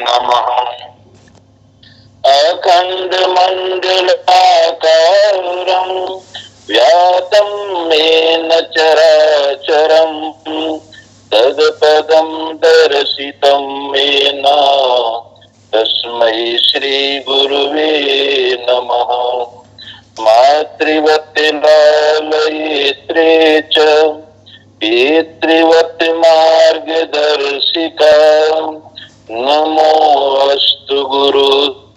नमः। अखंड मंडलाकारं व्याप्तं येन चराचरं तत्पदं दर्शितं येन तस्मै श्री गुरुवे नमः। मातृवत् लालयित्रे च पितृवत् मार्गदर्शिका नमोऽस्तु गुरु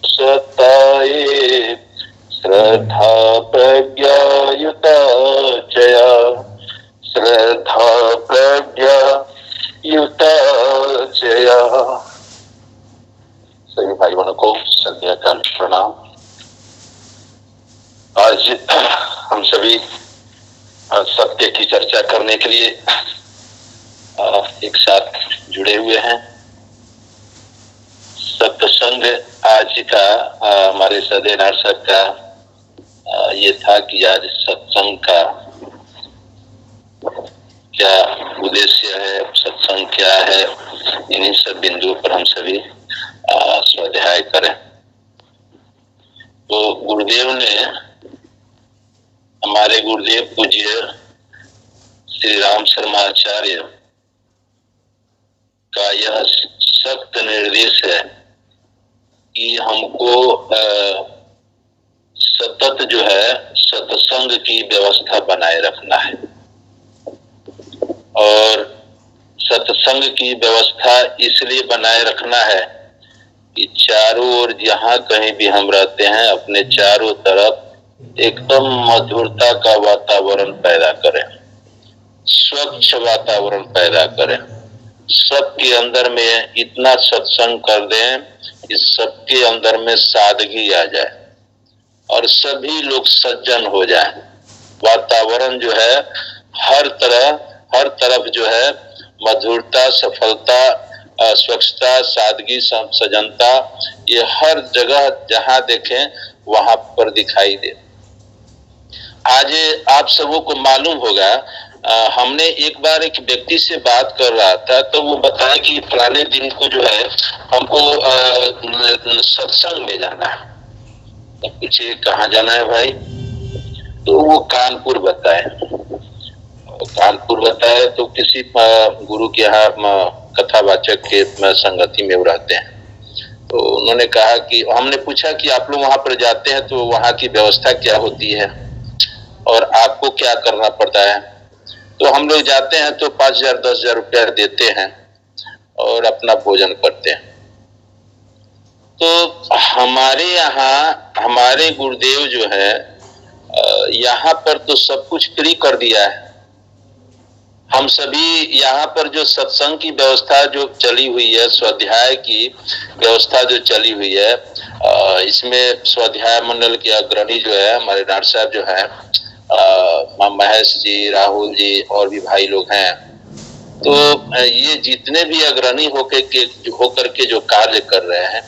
सत्ताये श्रद्धा प्रज्ञायुता चया श्रद्धा प्रज्ञायुता चया। सभी भाई बहनों को संध्या काल प्रणाम। आज हम सभी सत्य की चर्चा करने के लिए एक साथ जुड़े हुए हैं। सत्संग आज का हमारे सदेनार साहब का ये था कि आज सत्संग का क्या उद्देश्य है, सत्संग क्या है, इन्हीं सब बिंदुओं पर हम सभी स्वाध्याय करें। तो गुरुदेव ने, हमारे गुरुदेव पूज्य श्री राम शर्माचार्य का यह सख्त निर्देश है कि हमको सतत जो है सत्संग की व्यवस्था बनाए रखना है। और सत्संग की व्यवस्था इसलिए बनाए रखना है कि चारों ओर जहाँ कहीं भी हम रहते हैं अपने चारों तरफ एकदम मधुरता का वातावरण पैदा करें, स्वच्छ वातावरण पैदा करें, सबके अंदर में इतना सत्संग कर दें कि सबके अंदर में सादगी आ जाए और सभी लोग सज्जन हो जाएं। वातावरण जो है हर तरफ जो है मधुरता, सफलता, स्वच्छता, सादगी, सज्जनता, ये हर जगह जहां देखें वहां पर दिखाई दे। आज आप सबों को मालूम होगा, हमने एक बार एक व्यक्ति से बात कर रहा था तो वो बताया कि फलाने दिन को जो है हमको सत्संग में जाना है। तो पूछे कहाँ जाना है भाई? तो वो कानपुर बताए। कानपुर बताए तो किसी गुरु के यहाँ कथावाचक के संगति में वो रहते हैं। तो उन्होंने कहा कि हमने पूछा कि आप लोग वहां पर जाते हैं तो वहां की व्यवस्था क्या होती है और आपको क्या करना पड़ता है? तो हम लोग जाते हैं तो 5,000 10,000 रुपया देते हैं और अपना भोजन करते हैं। तो हमारे यहाँ हमारे गुरुदेव जो है यहाँ पर तो सब कुछ फ्री कर दिया है। हम सभी यहाँ पर जो सत्संग की व्यवस्था जो चली हुई है, स्वाध्याय की व्यवस्था जो चली हुई है, इसमें स्वाध्याय मंडल के अग्रणी जो है हमारे नाथ साहब जो है, महेश जी, राहुल जी और भी भाई लोग हैं। तो ये जितने भी अग्रणी होकर के जो कार्य कर रहे हैं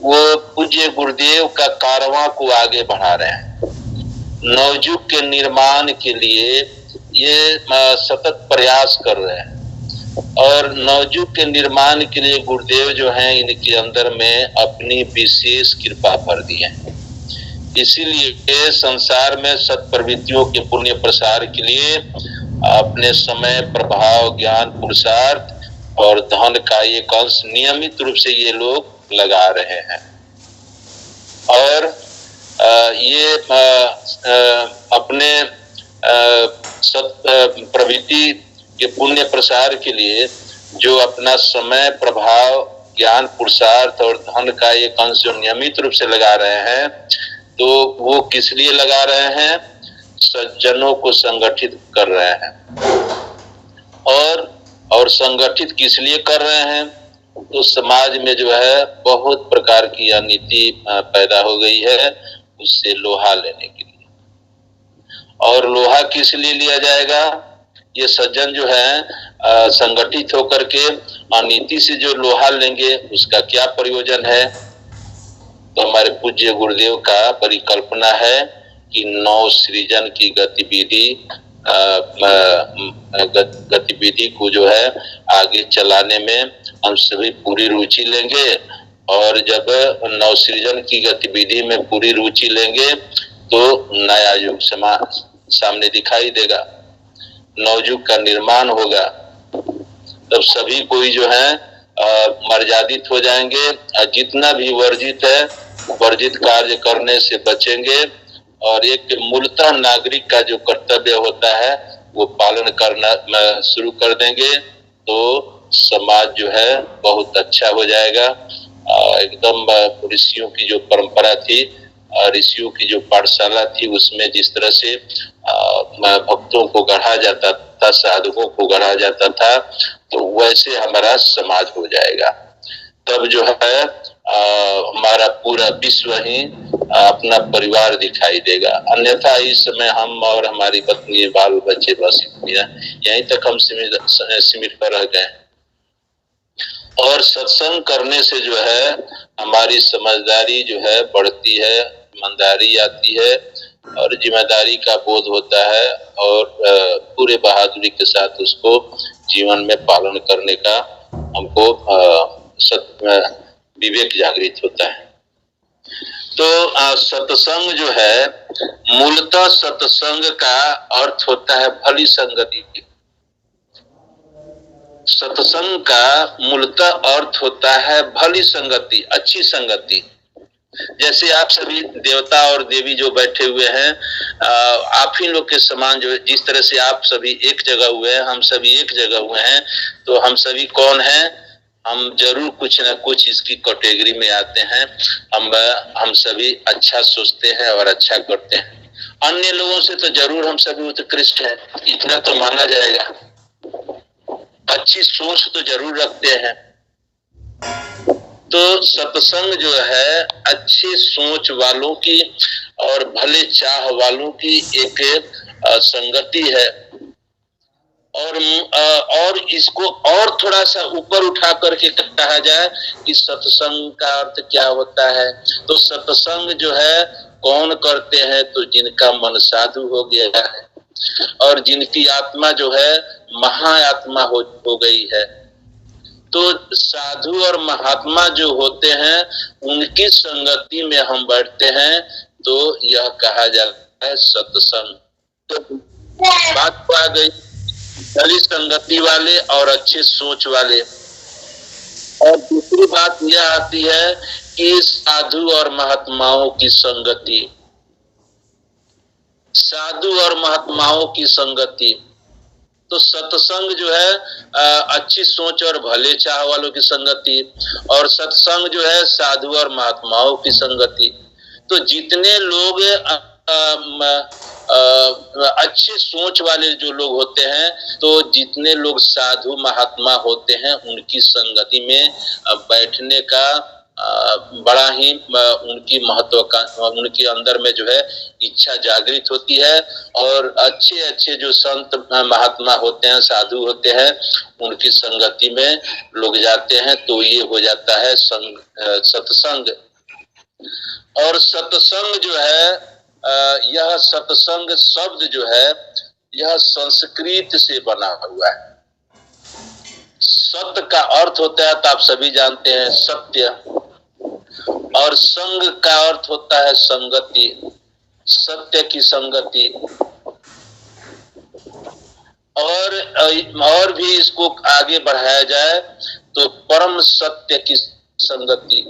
वो पूज्य गुरुदेव का कारवां को आगे बढ़ा रहे हैं। नवयुग के निर्माण के लिए ये सतत प्रयास कर रहे हैं और नवयुग के निर्माण के लिए गुरुदेव जो हैं इनके अंदर में अपनी विशेष कृपा भर दी है। इसीलिए संसार में सत्प्रवृत्तियों के पुण्य प्रसार के लिए अपने समय, प्रभाव, ज्ञान, पुरुषार्थ और धन का एक अंश नियमित रूप से ये लोग लगा रहे हैं। और ये अपने सत्प्रवृत्ति के पुण्य प्रसार के लिए जो अपना समय, प्रभाव, ज्ञान, पुरुषार्थ और धन का एक अंश जो नियमित रूप से लगा रहे हैं, तो वो किस लिए लगा रहे हैं? सज्जनों को संगठित कर रहे हैं। और संगठित किस लिए कर रहे हैं? तो समाज में जो है बहुत प्रकार की अनीति पैदा हो गई है, उससे लोहा लेने के लिए। और लोहा किस लिए लिया जाएगा? ये सज्जन जो है संगठित होकर के अनीति से जो लोहा लेंगे उसका क्या प्रयोजन है? तो हमारे पूज्य गुरुदेव का परिकल्पना है कि नव सृजन की गतिविधि को जो है आगे चलाने में हम सभी पूरी रुचि लेंगे और जब नवसृजन की गतिविधि में पूरी रुचि लेंगे तो नया युग सामने दिखाई देगा, नवयुग का निर्माण होगा। तब सभी कोई जो है मर्यादित हो जाएंगे, जितना भी वर्जित है वर्जित कार्य करने से बचेंगे और एक मूलतः नागरिक का जो कर्तव्य होता है वो पालन करना शुरू कर देंगे तो समाज जो है बहुत अच्छा हो जाएगा। एकदम ऋषियों की जो परंपरा थी, ऋषियों की जो पाठशाला थी, उसमें जिस तरह से भक्तों को गढ़ा जाता था, साधुओं को गढ़ा जाता था, तो वैसे हमारा समाज हो जाएगा। तब जो है हमारा पूरा विश्व ही अपना परिवार दिखाई देगा। अन्यथा इस समय हम और हमारी पत्नी, बाल बच्चे, बस यहीं तक हम सीमित कर रह गए। और सत्संग करने से जो है हमारी समझदारी जो है बढ़ती है, ईमानदारी आती है और जिम्मेदारी का बोध होता है और पूरे बहादुरी के साथ उसको जीवन में पालन करने का हमको विवेक जागृत होता है। तो सत्संग जो है, मूलतः सत्संग का अर्थ होता है भली संगति। सत्संग का मूलतः अर्थ होता है भली संगति, अच्छी संगति। जैसे आप सभी देवता और देवी जो बैठे हुए हैं, आप ही लोग के समान जो जिस तरह से आप सभी एक जगह हुए हैं, हम सभी एक जगह हुए हैं, तो हम सभी कौन हैं? हम जरूर कुछ ना कुछ इसकी कैटेगरी में आते हैं। हम सभी अच्छा सोचते हैं और अच्छा करते हैं। अन्य लोगों से तो जरूर हम सभी उत्कृष्ट हैं, इतना तो माना जाएगा। अच्छी सोच तो जरूर रखते हैं। तो सत्संग जो है अच्छी सोच वालों की और भले चाह वालों की एक संगति है। और इसको और थोड़ा सा ऊपर उठा करके कहा जाए कि सत्संग का अर्थ क्या होता है, तो सत्संग जो है कौन करते हैं? तो जिनका मन साधु हो गया है और जिनकी आत्मा जो है महाआत्मा हो गई है। तो साधु और महात्मा जो होते हैं उनकी संगति में हम बैठते हैं, तो यह कहा जाता है सत्संग। तो बात तो आ गई भली संगति वाले और अच्छे सोच वाले। और दूसरी बात यह आती है कि साधु और महात्माओं की संगति, साधु और महात्माओं की संगति। तो सत्संग जो है अच्छी सोच और भले चाह वालों की संगति, और सत्संग जो है साधु और महात्माओं की संगति। तो जितने लोग अच्छे सोच वाले जो लोग होते हैं, तो जितने लोग साधु महात्मा होते हैं उनकी संगति में बैठने का बड़ा ही उनकी महत्व का उनके अंदर में जो है इच्छा जागृत होती है। और अच्छे अच्छे जो संत महात्मा होते हैं, साधु होते हैं, उनकी संगति में लोग जाते हैं, तो ये हो जाता है सत्संग। और सत्संग जो है यह सत्संग शब्द जो है यह संस्कृत से बना हुआ है। सत्य का अर्थ होता है तो आप सभी जानते हैं सत्य, और संग का अर्थ होता है संगति, सत्य की संगति। और भी इसको आगे बढ़ाया जाए तो परम सत्य की संगति।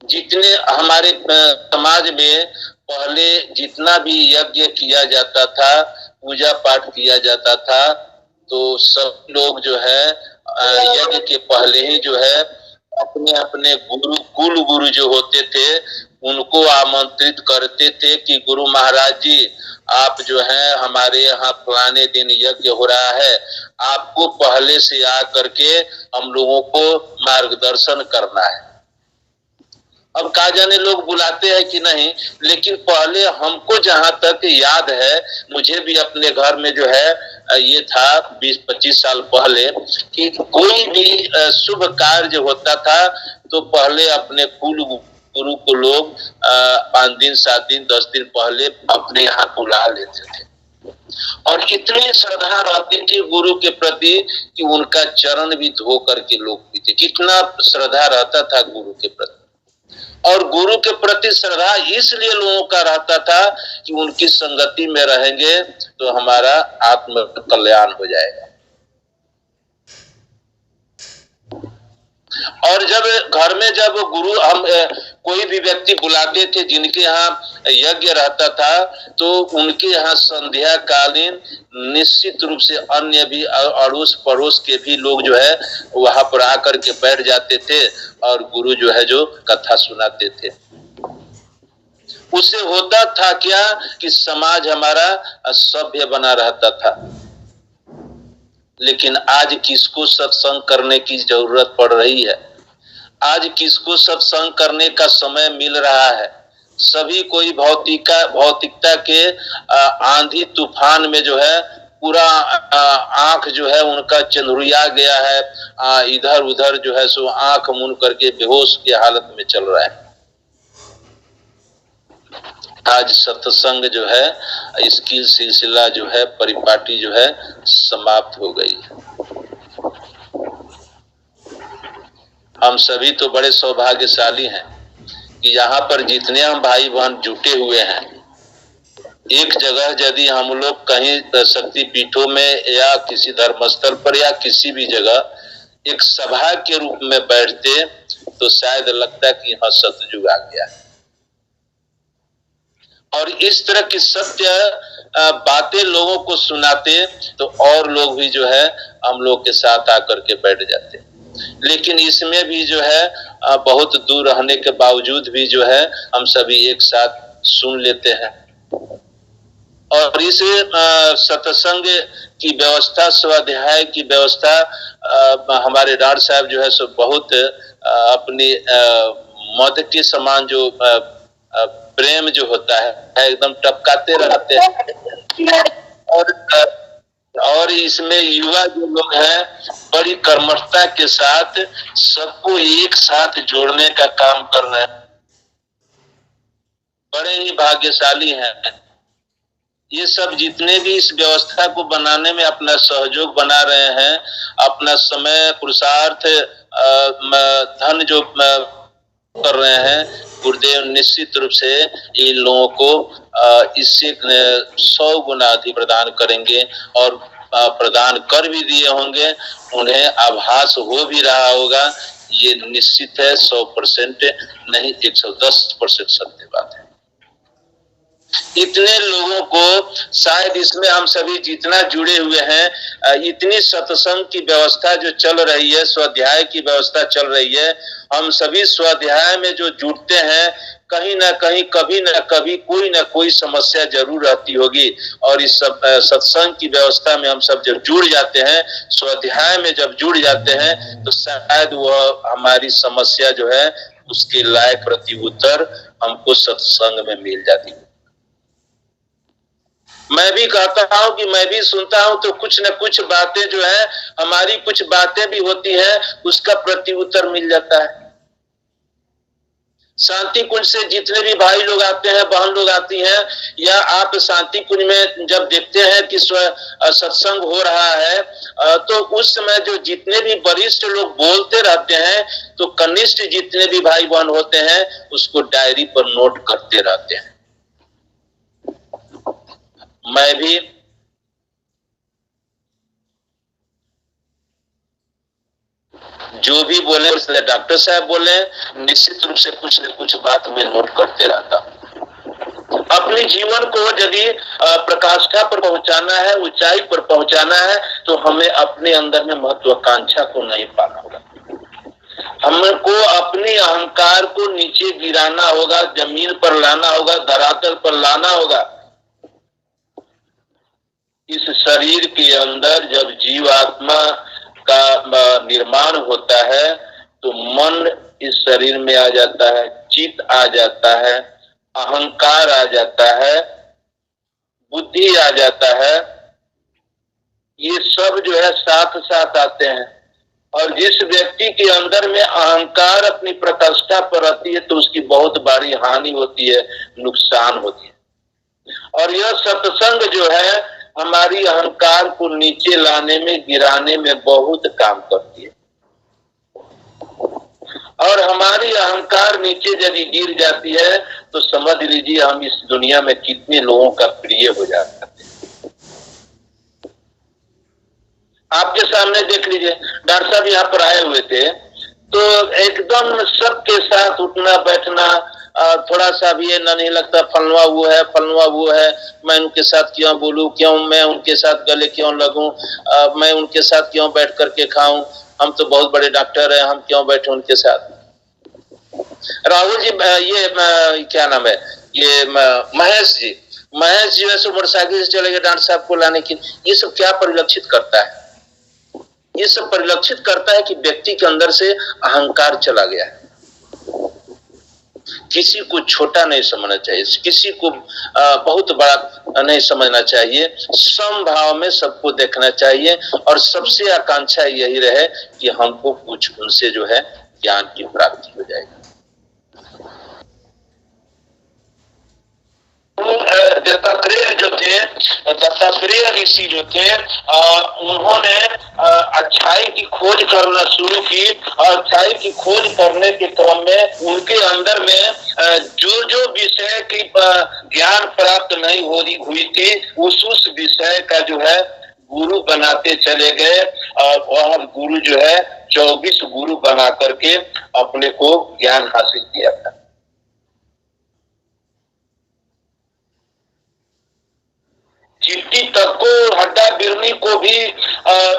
जितने हमारे समाज में पहले जितना भी यज्ञ किया जाता था, पूजा पाठ किया जाता था, तो सब लोग जो है यज्ञ के पहले ही जो है अपने अपने कुल गुरु जो होते थे उनको आमंत्रित करते थे कि गुरु महाराज जी, आप जो है हमारे यहाँ फलाने दिन यज्ञ हो रहा है, आपको पहले से आ करके हम लोगों को मार्गदर्शन करना है। अब कहा जाने लोग बुलाते हैं कि नहीं, लेकिन पहले हमको जहां तक याद है, मुझे भी अपने घर में जो है ये था 20-25 साल पहले कि कोई भी शुभ कार्य होता था तो पहले अपने कुल गुरु को लोग 5 दिन 7 दिन 10 दिन पहले अपने यहाँ बुला लेते थे। और इतनी श्रद्धा रहती थी गुरु के प्रति कि उनका चरण भी धो करके लोग पीते। कितना श्रद्धा रहता था गुरु के प्रति। और गुरु के प्रति श्रद्धा इसलिए लोगों का रहता था कि उनकी संगति में रहेंगे तो हमारा आत्म कल्याण हो जाएगा। और जब घर में जब गुरु हम कोई भी व्यक्ति बुलाते थे जिनके यहाँ यज्ञ रहता था तो उनके यहाँ संध्या कालीन निश्चित रूप से अन्य भी अड़ोस पड़ोस के भी लोग जो है वहां पर आकर के बैठ जाते थे और गुरु जो है जो कथा सुनाते थे। उससे होता था क्या कि समाज हमारा सभ्य बना रहता था। लेकिन आज किसको सत्संग करने की जरूरत पड़ रही है? आज किसको सत्संग करने का समय मिल रहा है? सभी कोई भौतिकता के आंधी तूफान में जो है पूरा आंख जो है उनका चंदुरिया गया है, इधर उधर जो है सो आंख मूंद करके बेहोश की हालत में चल रहा है। आज सत्संग जो है इसकी सिलसिला जो है परिपाटी जो है समाप्त हो गई है। हम सभी तो बड़े सौभाग्यशाली हैं कि यहाँ पर जितने हम भाई बहन जुटे हुए हैं, एक जगह यदि हम लोग कहीं शक्ति पीठों में या किसी धर्मस्थल पर या किसी भी जगह एक सभा के रूप में बैठते तो शायद लगता है कि यहाँ सतयुग आ गया है। और इस तरह की सत्य बातें लोगों को सुनाते तो और लोग भी जो है हम लोग के साथ आकर के बैठ जाते। लेकिन इसमें भी जो है बहुत दूर रहने के बावजूद भी जो है हम सभी एक साथ सुन लेते हैं। और इस सत्संग की व्यवस्था, स्वाध्याय की व्यवस्था हमारे डार साहब जो है सो बहुत अपनी मध के समान जो प्रेम जो होता है एकदम टपकाते रहते हैं। और इसमें युवा जो लोग हैं बड़ी कर्मठता के साथ सबको एक साथ जोड़ने का काम कर रहे हैं। बड़े ही भाग्यशाली हैं ये सब जितने भी इस व्यवस्था को बनाने में अपना सहयोग बना रहे हैं, अपना समय पुरुषार्थ धन जो कर रहे हैं। गुरुदेव निश्चित रूप से इन लोगों को इससे 100 गुना अधिक प्रदान करेंगे और प्रदान कर भी दिए होंगे। उन्हें आभास हो भी रहा होगा, ये निश्चित है, 100% नहीं 110% सत्य बात है। इतने लोगों को शायद इसमें हम सभी जितना जुड़े हुए हैं, इतनी सत्संग की व्यवस्था जो चल रही है, स्वाध्याय की व्यवस्था चल रही है, हम सभी स्वाध्याय में जो जुड़ते हैं कहीं ना कहीं कभी ना कभी कोई ना कोई समस्या जरूर रहती होगी। और इस सब सत्संग की व्यवस्था में हम सब जब जुड़ जाते हैं, स्वाध्याय में जब जुड़ जाते हैं तो शायद वह हमारी समस्या जो है उसके लायक प्रति उत्तर हमको सत्संग में मिल जाती है। मैं भी कहता हूं कि मैं भी सुनता हूं तो कुछ न कुछ बातें जो है हमारी कुछ बातें भी होती है, उसका प्रति उत्तर मिल जाता है। शांति कुंज से जितने भी भाई लोग आते हैं, बहन लोग आती हैं, या आप शांति कुंज में जब देखते हैं कि सत्संग हो रहा है तो उस समय जो जितने भी वरिष्ठ लोग बोलते रहते हैं तो कनिष्ठ जितने भी भाई बहन होते हैं उसको डायरी पर नोट करते रहते हैं। मैं भी जो भी बोले, इसलिए डॉक्टर साहब बोले, निश्चित रूप से कुछ न कुछ बात में नोट करते रहता। अपने जीवन को यदि प्रकाष्ठा पर पहुंचाना है, ऊंचाई पर पहुंचाना है तो हमें अपने अंदर में महत्वाकांक्षा को नहीं पाना होगा। हमको अपने अहंकार को नीचे गिराना होगा, जमीन पर लाना होगा, धरातल पर लाना होगा। इस शरीर के अंदर जब जीवात्मा का निर्माण होता है तो मन इस शरीर में आ जाता है, चित्त आ जाता है, अहंकार आ जाता है, बुद्धि आ जाता है। ये सब जो है साथ साथ आते हैं। और जिस व्यक्ति के अंदर में अहंकार अपनी प्रतिष्ठा पर रहती है तो उसकी बहुत बड़ी हानि होती है, नुकसान होती है। और यह सत्संग जो है हमारी अहंकार को नीचे लाने में, गिराने में बहुत काम करती है। और हमारी अहंकार नीचे यदि गिर जाती है तो समझ लीजिए हम इस दुनिया में कितने लोगों का प्रिय हो जाते हैं। आपके सामने देख लीजिए, डॉक्टर साहब यहाँ पर आए हुए थे तो एकदम सबके साथ उठना बैठना, थोड़ा सा भी ये नहीं लगता फलवा वो है, फलवा वो है, मैं उनके साथ क्यों बोलूं, क्यों मैं उनके साथ गले क्यों लगूं, मैं उनके साथ क्यों बैठ करके खाऊं, हम तो बहुत बड़े डॉक्टर हैं, हम क्यों बैठे उनके साथ। राहुल जी, ये क्या नाम है, ये महेश जी वैसे मोटरसाइकिल से चले गए डॉक्टर साहब को लाने की। ये सब क्या परिलक्षित करता है? ये सब परिलक्षित करता है कि व्यक्ति के अंदर से अहंकार चला गया है। किसी को छोटा नहीं समझना चाहिए, किसी को बहुत बड़ा नहीं समझना चाहिए, समभाव में सबको देखना चाहिए। और सबसे आकांक्षा यही रहे कि हमको कुछ उनसे जो है ज्ञान की प्राप्ति हो जाएगी। दत्तात्रेय जो थे, दत्तात्रेय ऋषि जो थे, उन्होंने अच्छाई की खोज करना शुरू की। और अच्छाई की खोज करने के क्रम में उनके अंदर में जो जो विषय की ज्ञान प्राप्त नहीं हो रही हुई थी, उस विषय का जो है गुरु बनाते चले गए। और वह गुरु जो है 24 गुरु बना करके अपने को ज्ञान हासिल किया था। चींटी तक को, हड्डा बिरनी को भी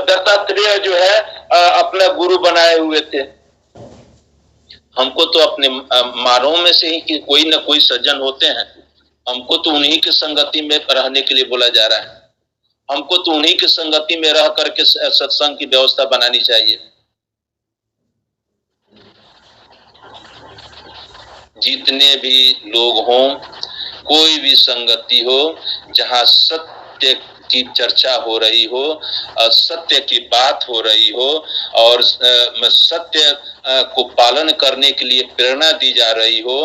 दत्तात्रेय जो है अपना गुरु बनाए हुए थे। हमको तो अपने मानवों में से ही कि कोई न कोई सज्जन होते हैं, हमको तो उन्हीं की संगति में रहने के लिए बोला जा रहा है। हमको तो उन्हीं की संगति में रह करके सत्संग की व्यवस्था बनानी चाहिए। जितने भी लोग हों, कोई भी संगति हो, जहाँ सत्य की चर्चा हो रही हो, सत्य की बात हो रही हो और सत्य को पालन करने के लिए प्रेरणा दी जा रही हो,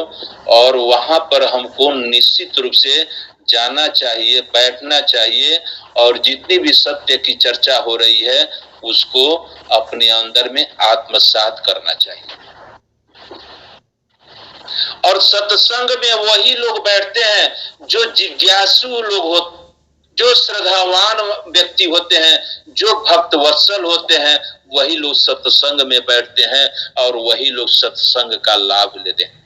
और वहां पर हमको निश्चित रूप से जाना चाहिए, बैठना चाहिए और जितनी भी सत्य की चर्चा हो रही है उसको अपने अंदर में आत्मसात करना चाहिए। और सत्संग में वही लोग बैठते हैं जो जिज्ञासु लोग हो, जो श्रद्धावान व्यक्ति होते हैं, जो भक्त वत्सल होते हैं, वही लोग सत्संग में बैठते हैं और वही लोग सत्संग का लाभ लेते हैं।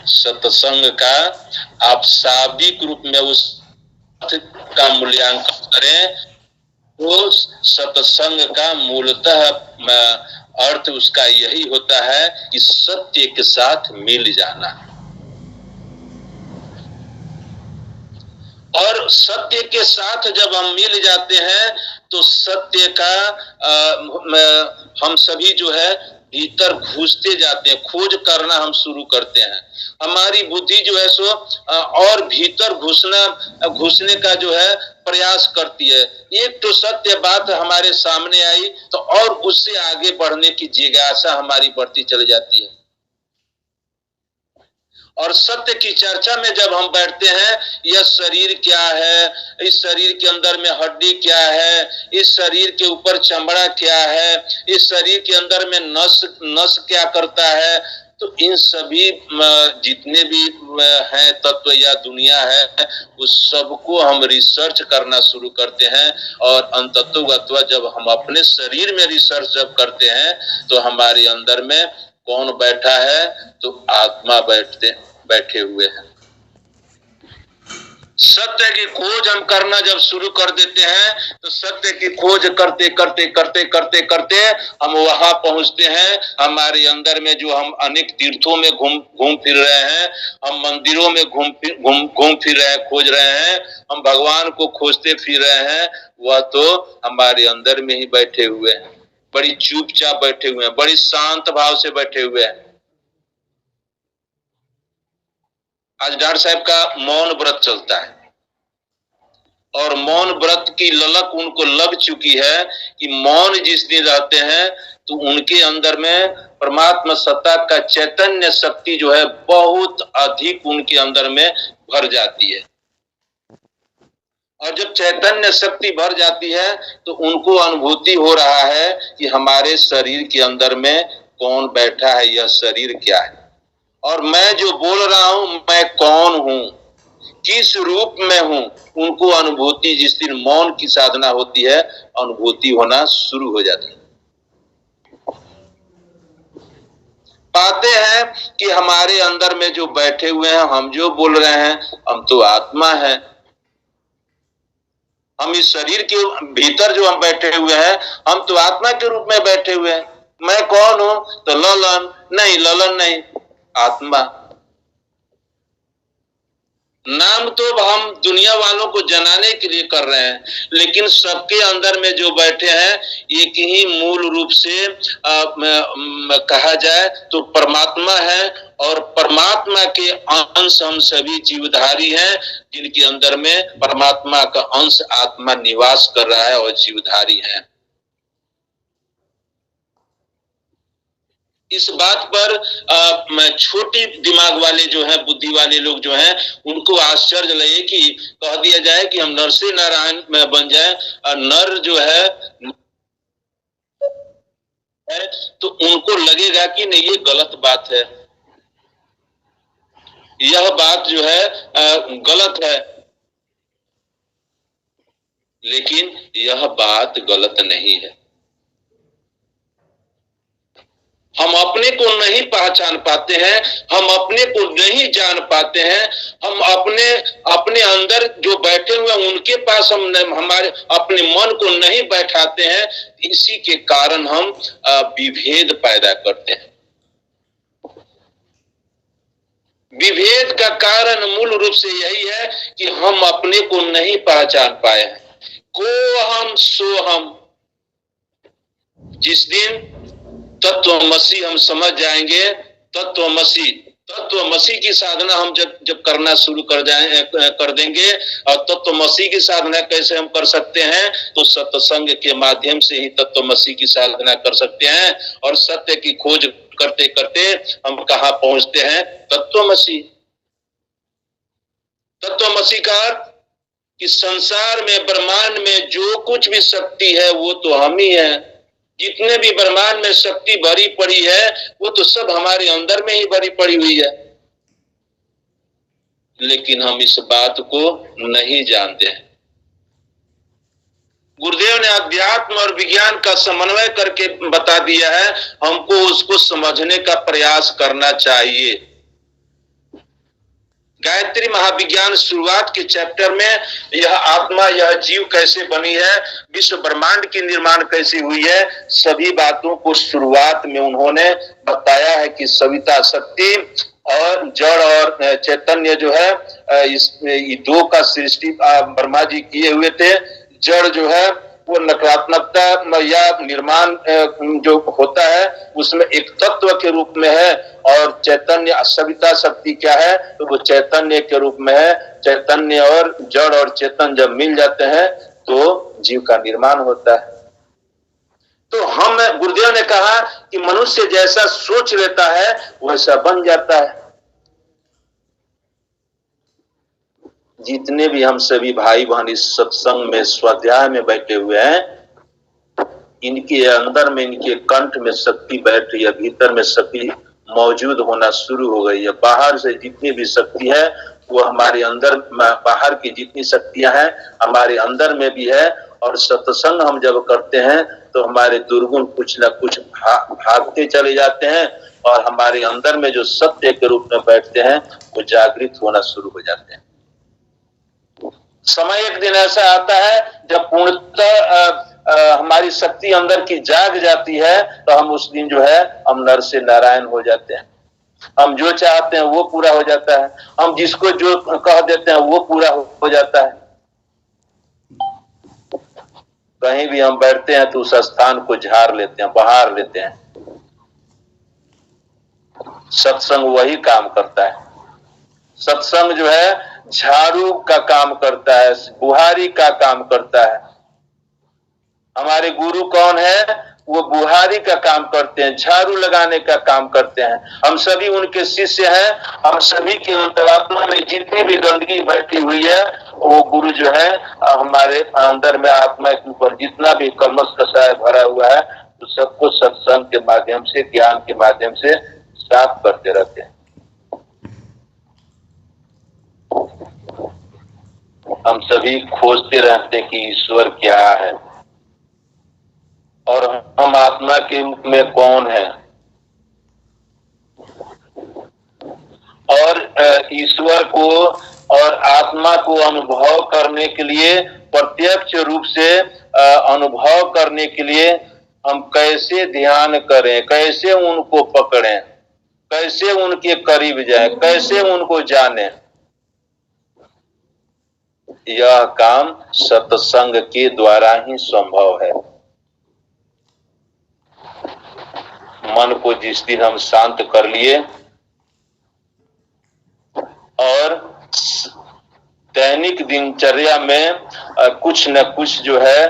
सत्संग का आप शाब्दिक रूप में उस का मूल्यांकन करें तो सत्संग का मूलतः अर्थ उसका यही होता है कि सत्य के साथ मिल जाना। और सत्य के साथ जब हम मिल जाते हैं तो सत्य का हम सभी जो है भीतर घुसते जाते हैं, खोज करना हम शुरू करते हैं। हमारी बुद्धि जो है सो और भीतर घुसने का जो है प्रयास करती है। एक तो सत्य बात हमारे सामने आई तो और उससे आगे बढ़ने की जिज्ञासा हमारी बढ़ती चली जाती है। और सत्य की चर्चा में जब हम बैठते हैं, यह शरीर क्या है, इस शरीर के अंदर में हड्डी क्या है, इस शरीर के ऊपर चमड़ा क्या है, इस शरीर के अंदर में नस क्या करता है, तो इन सभी जितने भी हैं तत्व या दुनिया है उस सबको हम रिसर्च करना शुरू करते हैं। और अंततोगत्वा जब हम अपने शरीर में रिसर्च जब करते हैं तो हमारे अंदर में कौन बैठा है, तो आत्मा बैठे हुए हैं। सत्य की खोज हम करना जब शुरू कर देते हैं तो सत्य की खोज करते करते करते करते करते हम वहां पहुंचते हैं। हमारे अंदर में जो हम अनेक तीर्थों में घूम फिर रहे हैं, हम मंदिरों में घूम फिर रहे हैं, खोज रहे हैं, हम भगवान को खोजते फिर रहे हैं, वह तो हमारे अंदर में ही बैठे हुए हैं, बड़ी चुपचाप बैठे हुए हैं, बड़ी शांत भाव से बैठे हुए हैं। आज डॉक्टर साहब का मौन व्रत चलता है। और मौन व्रत की ललक उनको लग चुकी है कि मौन जिस दिन रहते हैं तो उनके अंदर में परमात्मा सत्ता का चैतन्य शक्ति जो है बहुत अधिक उनके अंदर में भर जाती है। और जब चैतन्य शक्ति भर जाती है तो उनको अनुभूति हो रहा है कि हमारे शरीर के अंदर में कौन बैठा है, यह शरीर क्या है, और मैं जो बोल रहा हूं मैं कौन हूं, किस रूप में हूं। उनको अनुभूति जिस दिन मौन की साधना होती है अनुभूति होना शुरू हो जाती है। पाते हैं कि हमारे अंदर में जो बैठे हुए हैं, हम जो बोल रहे हैं, हम तो आत्मा है। हम इस शरीर के भीतर जो हम बैठे हुए हैं हम तो आत्मा के रूप में बैठे हुए हैं। मैं कौन हूं? तो ललन नहीं, ललन नहीं, आत्मा। नाम तो हम दुनिया वालों को जनाने के लिए कर रहे हैं, लेकिन सबके अंदर में जो बैठे हैं एक ही मूल रूप से कहा जाए तो परमात्मा है, और परमात्मा के अंश हम सभी जीवधारी हैं, जिनके अंदर में परमात्मा का अंश आत्मा निवास कर रहा है और जीवधारी है। इस बात पर छोटी दिमाग वाले जो हैं, बुद्धि वाले लोग जो हैं, उनको आश्चर्य लगे कि कह दिया जाए कि हम नर से नारायण में बन जाए, नर जो है तो उनको लगेगा कि नहीं ये गलत बात है, यह बात जो है गलत है। लेकिन यह बात गलत नहीं है। हम अपने को नहीं पहचान पाते हैं, हम अपने को नहीं जान पाते हैं, हम अपने अंदर जो बैठे हुए हैं उनके पास हम हमारे अपने मन को नहीं बैठाते हैं। इसी के कारण हम विभेद पैदा करते हैं। विभेद का कारण मूल रूप से यही है कि हम अपने को नहीं पहचान पाए हैं। को हम सो हम। जिस दिन तत्वमसी हम समझ जाएंगे, तत्वमसी की साधना हम जब करना शुरू कर देंगे, और तत्वमसी की साधना कैसे हम कर सकते हैं? तो सत्संग के माध्यम से ही तत्वमसी की साधना कर सकते हैं। और सत्य की खोज करते करते हम कहाँ पहुंचते हैं? तत्वमसी। तत्वमसी का अर्थ कि संसार में ब्रह्मांड में जो कुछ भी शक्ति है वो तो हम ही है। जितने भी ब्रह्मांड में शक्ति भरी पड़ी है वो तो सब हमारे अंदर में ही भरी पड़ी हुई है, लेकिन हम इस बात को नहीं जानते हैं। गुरुदेव ने अध्यात्म और विज्ञान का समन्वय करके बता दिया है, हमको उसको समझने का प्रयास करना चाहिए। गायत्री महाविज्ञान शुरुआत के चैप्टर में यह आत्मा, यह जीव कैसे बनी है, विश्व ब्रह्मांड की निर्माण कैसी हुई है, सभी बातों को शुरुआत में उन्होंने बताया है कि सविता शक्ति और जड़ और चैतन्य जो है, इस दो का सृष्टि ब्रह्मा जी किए हुए थे। जड़ जो है वो नकारात्मकता या निर्माण जो होता है उसमें एक तत्व के रूप में है, और चैतन्य सविता शक्ति क्या है? तो वो चैतन्य के रूप में है। चैतन्य और जड़ और चेतन जब मिल जाते हैं तो जीव का निर्माण होता है। तो हम, गुरुदेव ने कहा कि मनुष्य जैसा सोच लेता है वैसा बन जाता है। जितने भी हम सभी भाई बहन इस सत्संग में स्वाध्याय में बैठे हुए हैं, इनके अंदर में, इनके कंठ में शक्ति बैठ रही है, भीतर में शक्ति मौजूद होना शुरू हो गई है। बाहर से जितनी भी शक्ति है वो हमारे अंदर, बाहर की जितनी शक्तियां हैं हमारे अंदर में भी है। और सत्संग हम जब करते हैं तो हमारे दुर्गुण कुछ न कुछ भागते चले जाते हैं, और हमारे अंदर में जो सत्य के रूप में बैठते हैं वो जागृत होना शुरू हो जाते हैं। समय एक दिन ऐसा आता है जब पूर्णतः हमारी शक्ति अंदर की जाग जाती है, तो हम उस दिन जो है हम नर से नारायण हो जाते हैं। हम जो चाहते हैं वो पूरा हो जाता है, हम जिसको जो कह देते हैं वो पूरा हो जाता है। कहीं भी हम बैठते हैं तो उस स्थान को झाड़ लेते हैं, बहार लेते हैं। सत्संग वही काम करता है। सत्संग जो है झाड़ू का काम करता है, बुहारी का काम करता है। हमारे गुरु कौन है? वो बुहारी का काम करते हैं, झाड़ू लगाने का काम करते हैं। हम सभी उनके शिष्य हैं। हम सभी के अंतरात्मा में जितनी भी गंदगी बैठी हुई है, वो गुरु जो है हमारे अंदर में आत्मा के ऊपर जितना भी कलमश कसाय भरा हुआ है, तो सबको सत्संग के माध्यम से, ज्ञान के माध्यम से साफ करते रहते हैं। हम सभी खोजते रहते हैं कि ईश्वर क्या है और हम आत्मा के रूप में कौन है, और ईश्वर को और आत्मा को अनुभव करने के लिए, प्रत्यक्ष रूप से अनुभव करने के लिए हम कैसे ध्यान करें, कैसे उनको पकड़ें, कैसे उनके करीब जाएं, कैसे उनको जानें। यह काम सत्संग के द्वारा ही संभव है। मन को जिस दिन हम शांत कर लिए और दैनिक दिनचर्या में कुछ न कुछ जो है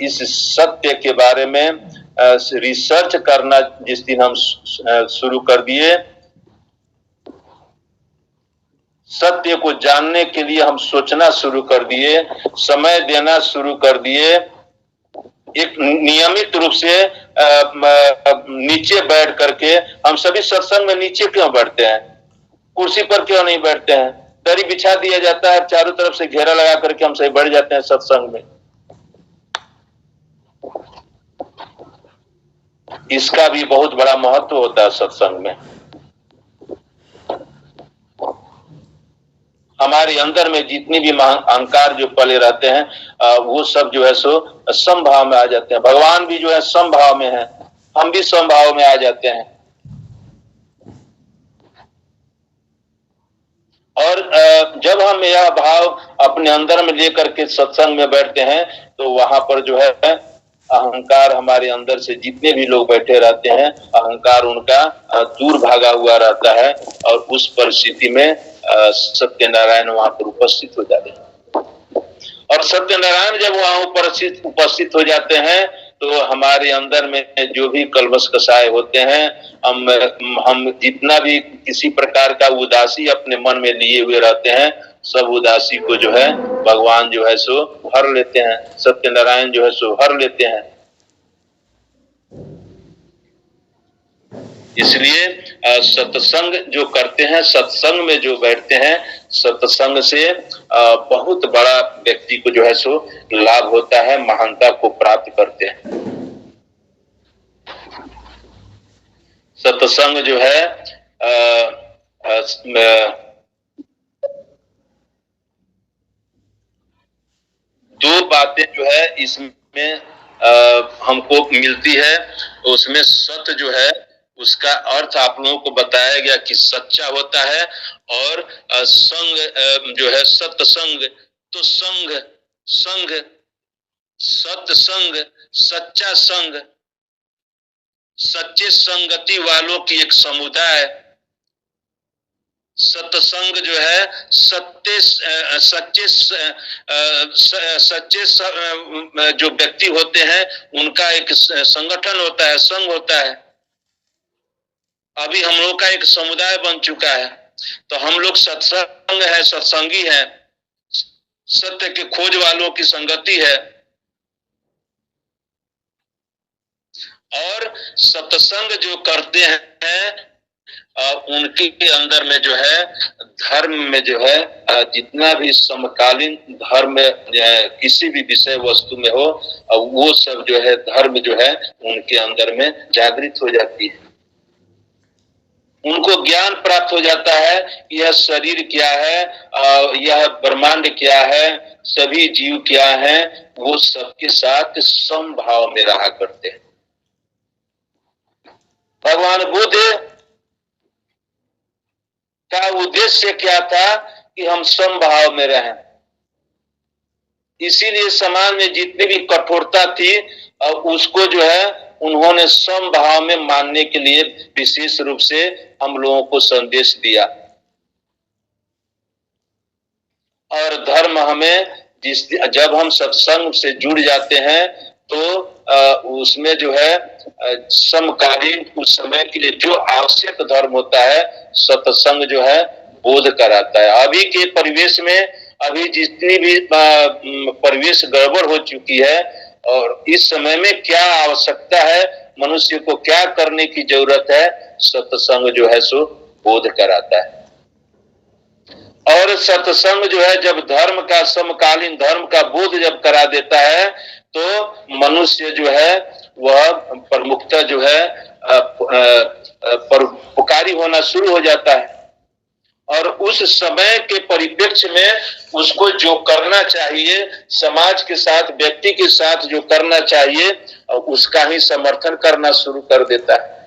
इस सत्य के बारे में रिसर्च करना जिस दिन हम शुरू कर दिए, सत्य को जानने के लिए हम सोचना शुरू कर दिए, समय देना शुरू कर दिए, एक नियमित रूप से नीचे बैठ करके, हम सभी सत्संग में नीचे क्यों बैठते हैं, कुर्सी पर क्यों नहीं बैठते हैं? दरी बिछा दिया जाता है, चारों तरफ से घेरा लगा करके हम सही बैठ जाते हैं सत्संग में। इसका भी बहुत बड़ा महत्व होता है सत्संग में। हमारे अंदर में जितनी भी अहंकार जो पले रहते हैं वो सब जो है सो समभाव में आ जाते हैं। भगवान भी जो है समभाव में है, हम भी समभाव में आ जाते हैं। और जब हम यह भाव अपने अंदर में लेकर के सत्संग में बैठते हैं, तो वहां पर जो है अहंकार, हमारे अंदर से जितने भी लोग बैठे रहते हैं, अहंकार उनका दूर भागा हुआ रहता है और उस परिस्थिति में सत्यनारायण वहां पर उपस्थित हो जाते हैं। और सत्यनारायण जब वहां उपस्थित हो जाते हैं, तो हमारे अंदर में जो भी कलमश कसाय होते हैं, हम जितना भी किसी प्रकार का उदासी अपने मन में लिए हुए रहते हैं, सब उदासी को जो है भगवान जो है सो हर लेते हैं, सत्यनारायण जो है सो हर लेते हैं। इसलिए सत्संग जो करते हैं, सत्संग में जो बैठते हैं, सत्संग से बहुत बड़ा व्यक्ति को जो है सो लाभ होता है, महानता को प्राप्त करते हैं। सत्संग जो है दो बातें जो है इसमें हमको मिलती है। उसमें सत्य जो है उसका अर्थ आप लोगों को बताया गया कि सच्चा होता है, और संग जो है सत्संग, तो संग, सत्संग, सच्चा संग, सच्चे संगति वालों की एक समुदाय। सत्संग जो है सच्चे जो व्यक्ति होते हैं उनका एक संगठन होता है, संघ होता है। अभी हम लोग का एक समुदाय बन चुका है, तो हम लोग सत्संग है, सत्संगी है, सत्य के खोज वालों की संगति है। और सत्संग जो करते हैं उनके अंदर में जो है धर्म में जो है जितना भी समकालीन धर्म किसी भी विषय वस्तु में हो, वो सब जो है धर्म जो है उनके अंदर में जागृत हो जाती है। उनको ज्ञान प्राप्त हो जाता है कि यह शरीर क्या है, यह ब्रह्मांड क्या है, सभी जीव क्या है, वो सबके साथ समभाव में रहा करते हैं। भगवान बुद्ध का उद्देश्य क्या था कि हम समभाव में रहें। इसीलिए समाज में जितनी भी कठोरता थी उसको जो है उन्होंने समभाव में मानने के लिए विशेष रूप से हम लोगों को संदेश दिया। और धर्म हमें जब हम सत्संग से जुड़ जाते हैं तो उसमें जो है समकालीन उस समय के लिए जो आवश्यक धर्म होता है सत्संग जो है बोध कराता है। अभी के परिवेश में अभी जितनी भी परिवेश गड़बड़ हो चुकी है और इस समय में क्या आवश्यकता है, मनुष्य को क्या करने की जरूरत है, सत्संग जो है सो बोध कराता है। और सत्संग जो है जब धर्म का समकालीन धर्म का बोध जब करा देता है तो मनुष्य जो है वह प्रमुखता जो है परोपकारी होना शुरू हो जाता है और उस समय के परिप्रेक्ष्य में उसको जो करना चाहिए, समाज के साथ व्यक्ति के साथ जो करना चाहिए उसका ही समर्थन करना शुरू कर देता है।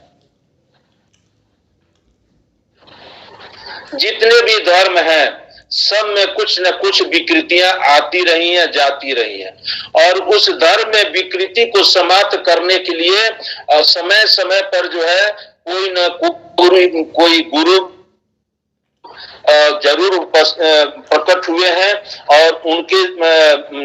जितने भी धर्म हैं सब में कुछ न कुछ विकृतियां आती रही हैं, जाती रही हैं और उस धर्म में विकृति को समाप्त करने के लिए समय समय पर जो है कोई गुरु जरूर प्रकट हुए हैं और उनके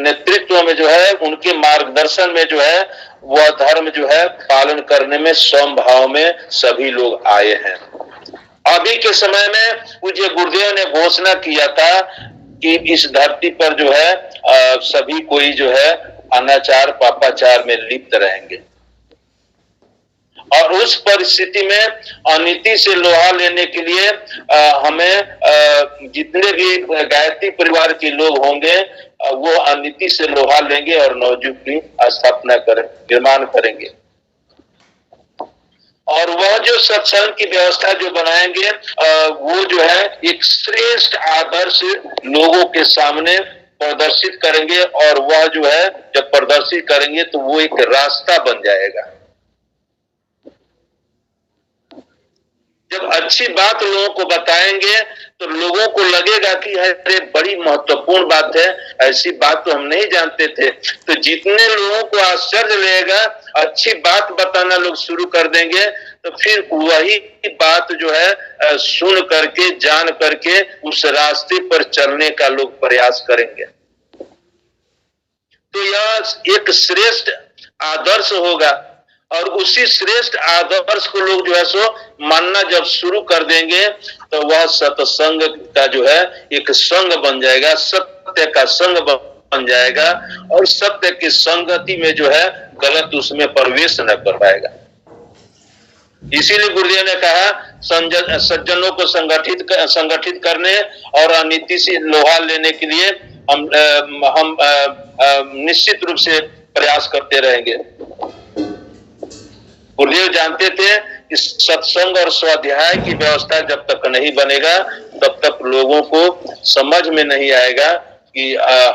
नेतृत्व में जो है, उनके मार्गदर्शन में जो है वह धर्म जो है पालन करने में समभाव में सभी लोग आए हैं। अभी के समय में पूज्य गुरुदेव ने घोषणा किया था कि इस धरती पर जो है सभी कोई जो है अनाचार पापाचार में लिप्त रहेंगे और उस परिस्थिति में अनीति से लोहा लेने के लिए हमें जितने भी गायत्री परिवार के लोग होंगे वो अनीति से लोहा लेंगे और नवयुग की स्थापना निर्माण करेंगे और वह जो सत्संग की व्यवस्था जो बनाएंगे वो जो है एक श्रेष्ठ आदर्श लोगों के सामने प्रदर्शित करेंगे और वह जो है जब प्रदर्शित करेंगे तो वो एक रास्ता बन जाएगा। जब अच्छी बात लोगों को बताएंगे तो लोगों को लगेगा कि अरे बड़ी महत्वपूर्ण बात है, ऐसी बात तो हम नहीं जानते थे। तो जितने लोगों को आश्चर्य लगेगा, अच्छी बात बताना लोग शुरू कर देंगे तो फिर वही बात जो है सुन करके जान करके उस रास्ते पर चलने का लोग प्रयास करेंगे। तो यह एक श्रेष्ठ आदर्श होगा और उसी श्रेष्ठ आदर्श को लोग जो है सो मानना जब शुरू कर देंगे तो वह सत्संग का जो है एक संग बन जाएगा, सत्य का संग बन जाएगा और सत्य की संगति में जो है गलत उसमें प्रवेश न कर पाएगा। इसीलिए गुरुदेव ने कहा सज्जनों को संगठित करने और अनीति से लोहा लेने के लिए हम निश्चित रूप से प्रयास करते रहेंगे। गुरुदेव जानते थे कि सत्संग और स्वाध्याय की व्यवस्था जब तक नहीं बनेगा तब तक लोगों को समझ में नहीं आएगा कि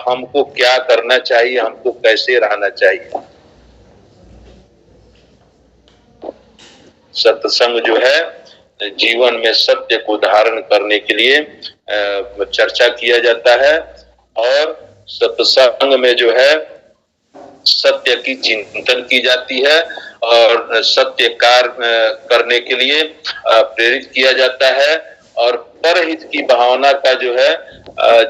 हमको क्या करना चाहिए, हमको कैसे रहना चाहिए। सत्संग जो है जीवन में सत्य को धारण करने के लिए चर्चा किया जाता है और सत्संग में जो है सत्य की चिंतन की जाती है और सत्य कार्य करने के लिए प्रेरित किया जाता है और परहित की भावना का जो है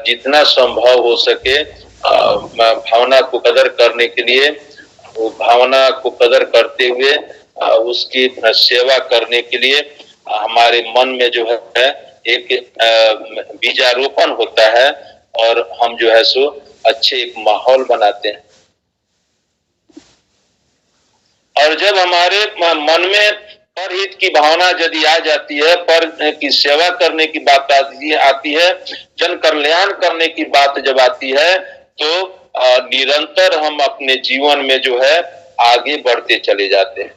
जितना संभव हो सके भावना को कदर करने के लिए, वो भावना को कदर करते हुए उसकी सेवा करने के लिए हमारे मन में जो है एक बीजारोपण होता है और हम जो है सो अच्छे एक माहौल बनाते हैं। और जब हमारे मन में परहित की भावना यदि आ जाती है, पर की सेवा करने की बात आती है, जन कल्याण करने की बात जब आती है तो निरंतर हम अपने जीवन में जो है आगे बढ़ते चले जाते हैं।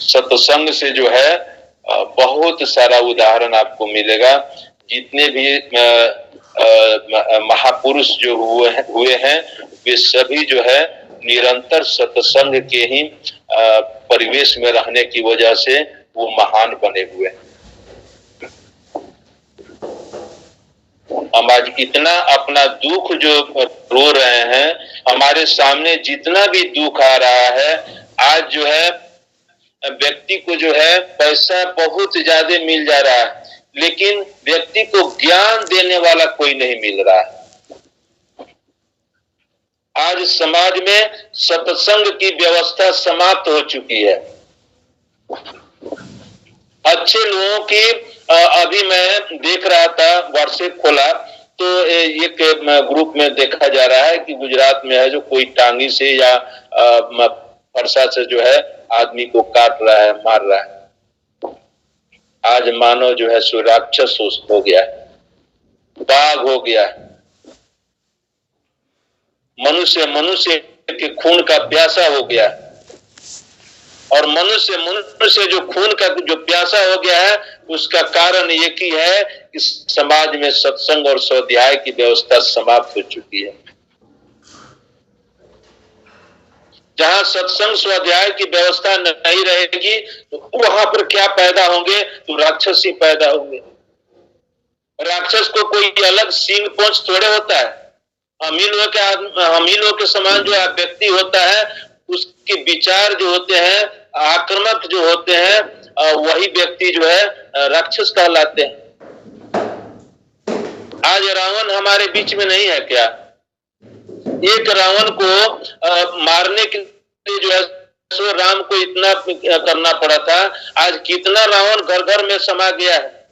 सत्संग से जो है बहुत सारा उदाहरण आपको मिलेगा। जितने भी महापुरुष जो हुए हैं वे सभी जो है निरंतर सत्संग के ही परिवेश में रहने की वजह से वो महान बने हुए हैं। हम आज इतना अपना दुख जो रो रहे हैं, हमारे सामने जितना भी दुख आ रहा है, आज जो है व्यक्ति को जो है पैसा बहुत ज्यादा मिल जा रहा है लेकिन व्यक्ति को ज्ञान देने वाला कोई नहीं मिल रहा है। आज समाज में सत्संग की व्यवस्था समाप्त हो चुकी है। अच्छे लोगों की अभी मैं देख रहा था, व्हाट्सएप खोला तो एक ग्रुप में देखा जा रहा है कि गुजरात में है जो कोई टांगी से या फरसा से जो है आदमी को काट रहा है, मार रहा है। आज मानव जो है सो राक्षस हो गया है, बाघ हो गया है। मनुष्य के खून का प्यासा हो गया है। और मनुष्य जो खून का जो प्यासा हो गया है, उसका कारण एक ही है कि समाज में सत्संग और स्वाध्याय की व्यवस्था समाप्त हो चुकी है। जहां सत्संग स्वाध्याय की व्यवस्था नहीं रहेगी तो वहां पर क्या पैदा होंगे? तो राक्षस ही पैदा होंगे। राक्षस को कोई अलग सींग पोंछ थोड़े होता है। अमीलों के समान जो व्यक्ति होता है, उसके विचार जो होते हैं, आक्रामक जो होते हैं, वही व्यक्ति जो है राक्षस कहलाते हैं। आज रावण हमारे बीच में नहीं है क्या? एक रावण को मारने के लिए जो है सो राम को इतना करना पड़ा था। आज कितना रावण घर घर में समा गया है।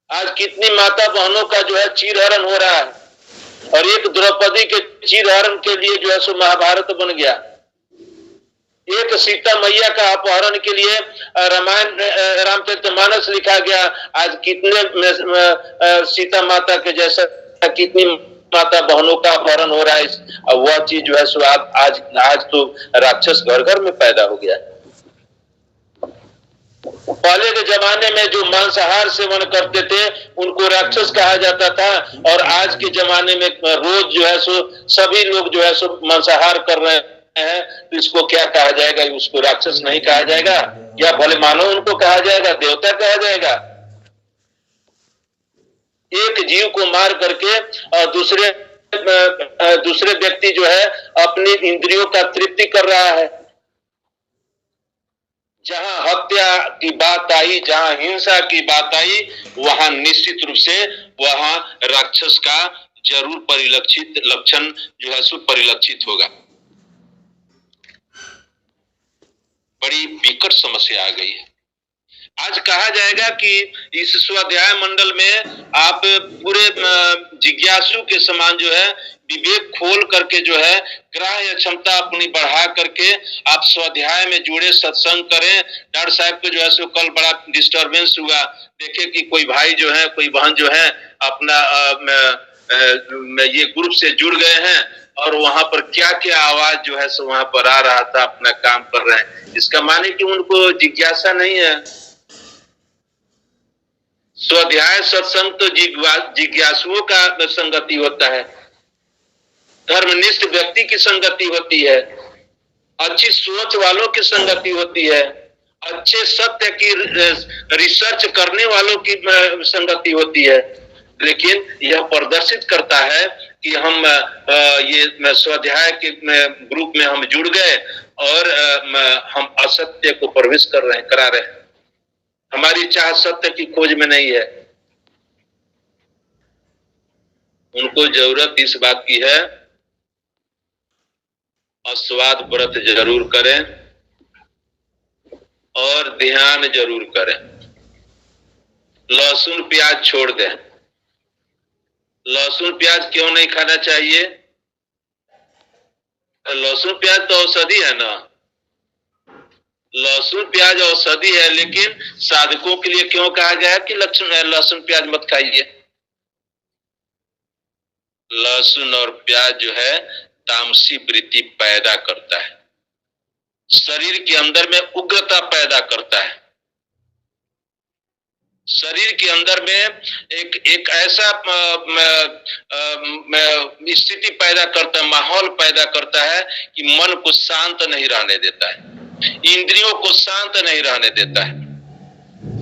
आज कितनी माता बहनों का जो है चीरहरण हो रहा है। और एक द्रौपदी के चीरहरण के लिए जो है सो महाभारत बन गया। एक सीता मैया का अपहरण के लिए रामायण रामचरितमानस लिखा गया। आज कितने सीता माता के जैसा कितनी माता बहनों का अपहरण हो रहा है। वह चीज जो है सो आज तो राक्षस घर घर में पैदा हो गया। पहले के जमाने में जो मांसाहार सेवन करते थे उनको राक्षस कहा जाता था, और आज के जमाने में रोज जो है सो सभी लोग जो है सो मांसाहार कर रहे हैं, तो इसको क्या कहा जाएगा? उसको राक्षस नहीं कहा जाएगा, या भले मानव उनको कहा जाएगा, देवता कहा जाएगा। एक जीव को मार करके और दूसरे व्यक्ति जो है अपनी इंद्रियों का तृप्ति कर रहा है। जहां हत्या की बात आई, जहां हिंसा की बात आई, वहां निश्चित रूप से वहां राक्षस का जरूर लक्षण जो है सो परिलक्षित होगा। बड़ी विकट समस्या आ गई है। आज कहा जाएगा कि इस स्वाध्याय मंडल में आप पूरे जिज्ञासु के समान जो है विवेक खोल करके जो है ग्राह्य क्षमता अपनी बढ़ा करके आप स्वाध्याय में जुड़े, सत्संग करें। डॉक्टर साहब को जो है सो कल बड़ा डिस्टरबेंस हुआ, देखे कि कोई भाई जो है, कोई बहन जो है अपना ये ग्रुप से जुड़ गए हैं और वहां पर क्या क्या आवाज जो है सो वहां पर आ रहा था, अपना काम कर रहे हैं। इसका माने कि उनको जिज्ञासा नहीं है। स्वाध्याय सत्संग तो जिज्ञासुओं का संगति होता है, धर्मनिष्ठ व्यक्ति की संगति होती है, अच्छी सोच वालों की संगति होती है, अच्छे सत्य की रिसर्च करने वालों की संगति होती है। लेकिन यह प्रदर्शित करता है कि हम ये स्वाध्याय के ग्रुप में हम जुड़ गए और हम असत्य को प्रवेश करा रहे हैं। हमारी चाह सत्य की खोज में नहीं है। उनको जरूरत इस बात की है, आस्वाद व्रत जरूर करें और ध्यान जरूर करें। लहसुन प्याज छोड़ दें। लहसुन प्याज क्यों नहीं खाना चाहिए? लहसुन प्याज तो औषधि है ना। लहसुन प्याज औषधि है, लेकिन साधकों के लिए क्यों कहा गया है कि लहसुन प्याज मत खाइए? लहसुन और प्याज जो है तामसी वृत्ति पैदा करता है, शरीर के अंदर में उग्रता पैदा करता है, शरीर के अंदर में एक ऐसा स्थिति पैदा करता है, माहौल पैदा करता है कि मन को शांत नहीं रहने देता है, इंद्रियों को शांत नहीं रहने देता है।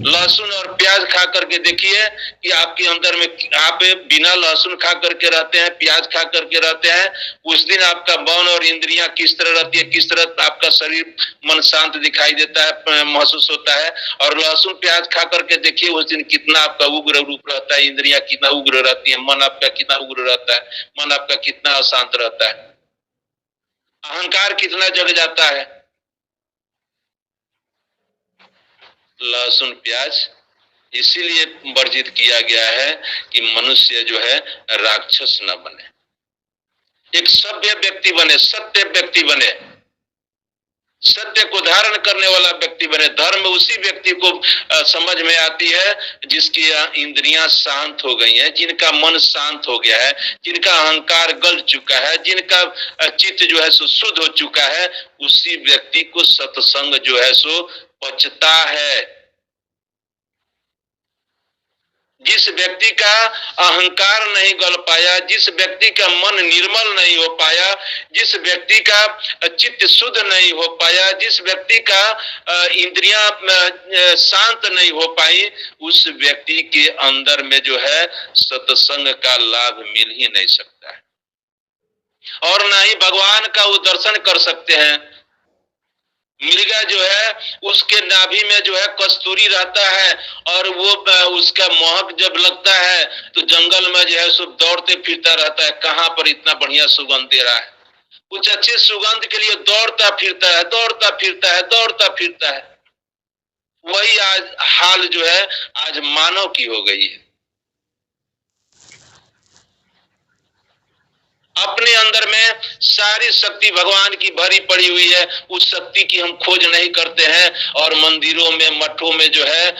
लहसुन और प्याज खा करके देखिए कि आपके अंदर में आप बिना लहसुन खा करके रहते हैं, प्याज खा करके रहते हैं, उस दिन आपका मन और इंद्रियां किस तरह रहती है, किस तरह आपका शरीर मन शांत दिखाई देता है, महसूस होता है। और लहसुन प्याज खा करके देखिए उस दिन कितना आपका उग्र रूप रहता है, इंद्रियां कितना उग्र रहती है, मन आपका कितना उग्र रहता है, मन आपका कितना अशांत रहता है, अहंकार कितना जग जाता है। लहसुन प्याज इसीलिए वर्जित किया गया है कि मनुष्य जो है राक्षस न बने, एक सभ्य व्यक्ति बने, सत्य व्यक्ति बने, सत्य को धारण करने वाला व्यक्ति बने। धर्म उसी व्यक्ति को समझ में आती है जिसकी इंद्रियां शांत हो गई हैं, जिनका मन शांत हो गया है, जिनका अहंकार गल चुका है, जिनका चित्त जो है सो शुद्ध हो चुका है, उसी व्यक्ति को सत्संग जो है सो पचता है। जिस व्यक्ति का अहंकार नहीं गल पाया, जिस व्यक्ति का मन निर्मल नहीं हो पाया, जिस व्यक्ति का चित्त शुद्ध नहीं हो पाया, जिस व्यक्ति का इंद्रियां शांत नहीं हो पाई, उस व्यक्ति के अंदर में जो है सत्संग का लाभ मिल ही नहीं सकता है, और ना ही भगवान का वो दर्शन कर सकते हैं। मृगा जो है उसके नाभि में जो है कस्तूरी रहता है, और वो उसका महक जब लगता है तो जंगल में जो है सब दौड़ते फिरता रहता है, कहाँ पर इतना बढ़िया सुगंध दे रहा है, कुछ अच्छे सुगंध के लिए दौड़ता फिरता है, दौड़ता फिरता है, दौड़ता फिरता है। वही आज हाल जो है आज मानव की हो गई है। अपने अंदर में सारी शक्ति भगवान की भरी पड़ी हुई है, उस शक्ति की हम खोज नहीं करते हैं, और मंदिरों में मठों में जो है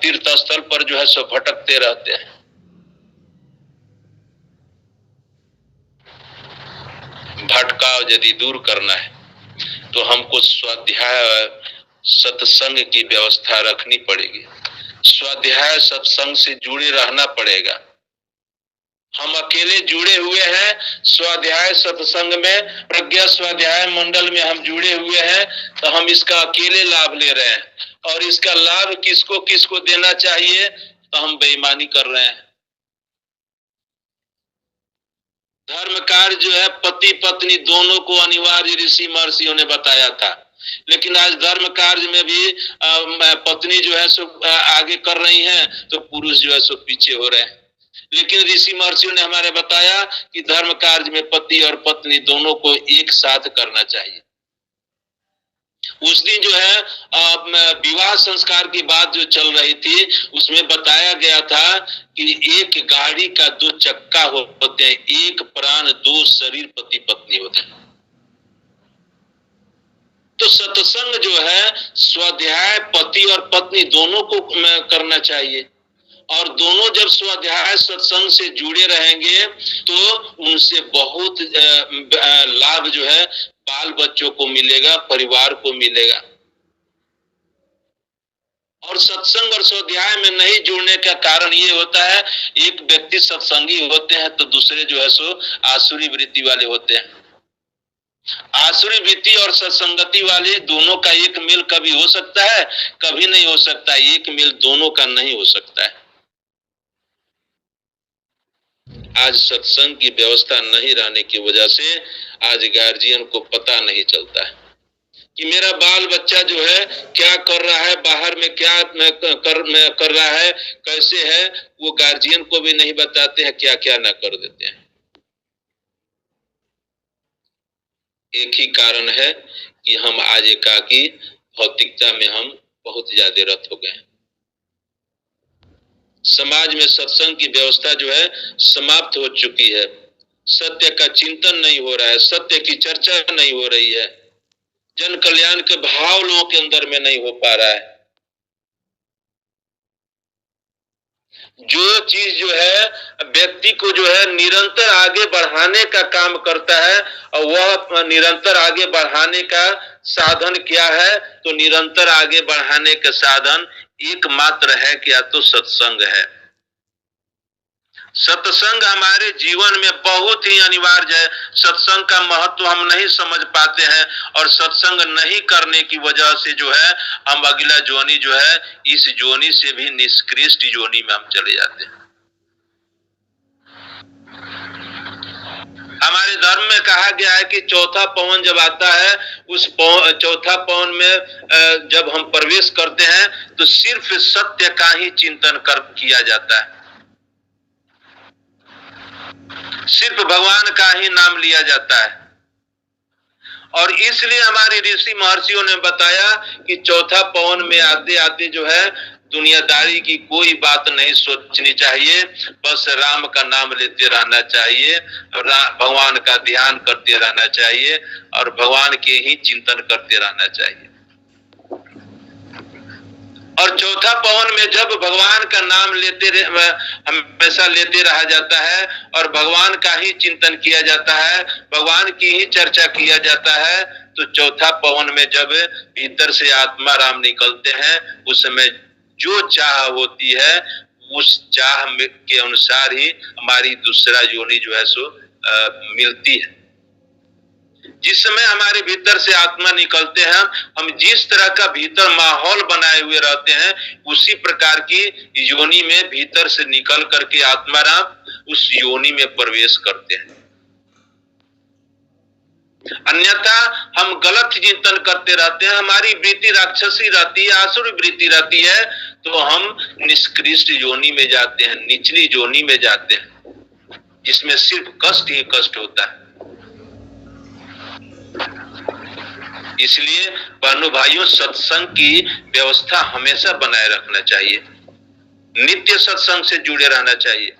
तीर्थ स्थल पर जो है सो भटकते रहते हैं। भटकाव यदि दूर करना है तो हमको स्वाध्याय सत्संग की व्यवस्था रखनी पड़ेगी, स्वाध्याय सत्संग से जुड़े रहना पड़ेगा। हम अकेले जुड़े हुए हैं स्वाध्याय सत्संग में, प्रज्ञा स्वाध्याय मंडल में हम जुड़े हुए हैं, तो हम इसका अकेले लाभ ले रहे हैं, और इसका लाभ किसको किसको देना चाहिए तो हम बेईमानी कर रहे हैं। धर्म कार्य जो है पति पत्नी दोनों को अनिवार्य ऋषि महर्षियों ने बताया था, लेकिन आज धर्म कार्य में भी पत्नी जो है सो आगे कर रही हैं तो पुरुष जो है सो पीछे हो रहे हैं। लेकिन ऋषि महर्षियों ने हमारे बताया कि धर्म कार्य में पति और पत्नी दोनों को एक साथ करना चाहिए। उस दिन जो है विवाह संस्कार की बात जो चल रही थी उसमें बताया गया था कि एक गाड़ी का दो चक्का होते हैं, एक प्राण दो शरीर पति पत्नी होते हैं। तो सत्संग जो है स्वाध्याय पति और पत्नी दोनों को करना चाहिए, और दोनों जब स्वाध्याय सत्संग से जुड़े रहेंगे तो उनसे बहुत लाभ जो है बाल बच्चों को मिलेगा, परिवार को मिलेगा। और सत्संग और स्वाध्याय में नहीं जुड़ने का कारण ये होता है, एक व्यक्ति सत्संगी होते हैं तो दूसरे जो है सो आसुरी वृत्ति वाले होते हैं। आसुरी वृत्ति और सत्संगति वाले दोनों का एक मेल कभी हो सकता है, कभी नहीं हो सकता। एक मेल दोनों का नहीं हो सकता है। आज सत्संग की व्यवस्था नहीं रहने की वजह से आज गार्जियन को पता नहीं चलता है कि मेरा बाल बच्चा जो है क्या कर रहा है, बाहर में क्या कर रहा है, कैसे है, वो गार्जियन को भी नहीं बताते हैं, क्या क्या ना कर देते हैं। एक ही कारण है कि हम आज एकाकी भौतिकता में हम बहुत ज्यादा रत हो गए हैं। समाज में सत्संग की व्यवस्था जो है समाप्त हो चुकी है, सत्य का चिंतन नहीं हो रहा है, सत्य की चर्चा नहीं हो रही है, जन कल्याण के भाव लोगों के अंदर में नहीं हो पा रहा है। जो चीज जो है व्यक्ति को जो है निरंतर आगे बढ़ाने का काम करता है, और वह निरंतर आगे बढ़ाने का साधन क्या है, तो निरंतर आगे बढ़ाने का साधन एकमात्र है, क्या तो सत्संग है। सत्संग हमारे जीवन में बहुत ही अनिवार्य है। सत्संग का महत्व हम नहीं समझ पाते हैं और सत्संग नहीं करने की वजह से जो है हम अगला जोनी जो है इस जोनी से भी निष्कृष्ट जोनी में हम चले जाते हैं। हमारे धर्म में कहा गया है कि चौथा पवन जब आता है उस चौथा पवन में जब हम प्रवेश करते हैं तो सिर्फ सत्य का ही चिंतन किया जाता है, सिर्फ भगवान का ही नाम लिया जाता है। और इसलिए हमारे ऋषि महर्षियों ने बताया कि चौथा पवन में आते आते जो है दुनियादारी की कोई बात नहीं सोचनी चाहिए, बस राम का नाम लेते रहना चाहिए, भगवान का ध्यान करते रहना चाहिए और भगवान के ही चिंतन करते रहना चाहिए। और चौथा पवन में जब भगवान का नाम हमेशा लेते रहा जाता है और भगवान का ही चिंतन किया जाता है, भगवान की ही चर्चा किया जाता है, तो चौथा पवन में जब भीतर से आत्मा राम निकलते हैं उस समय जो चाह होती है उस चाह के अनुसार ही हमारी दूसरा योनि जो है सो मिलती है। जिस समय हमारे भीतर से आत्मा निकलते हैं हम जिस तरह का भीतर माहौल बनाए हुए रहते हैं उसी प्रकार की योनि में भीतर से निकल करके आत्मा राम उस योनि में प्रवेश करते हैं। अन्यथा हम गलत चिंतन करते रहते हैं, हमारी वृत्ति राक्षसी रहती है, आसुरी वृत्ति रहती है, तो हम निष्कृष्ट योनि में जाते हैं, निचली योनि में जाते हैं जिसमें सिर्फ कष्ट ही कष्ट होता है। इसलिए बहनों भाइयों सत्संग की व्यवस्था हमेशा बनाए रखना चाहिए, नित्य सत्संग से जुड़े रहना चाहिए।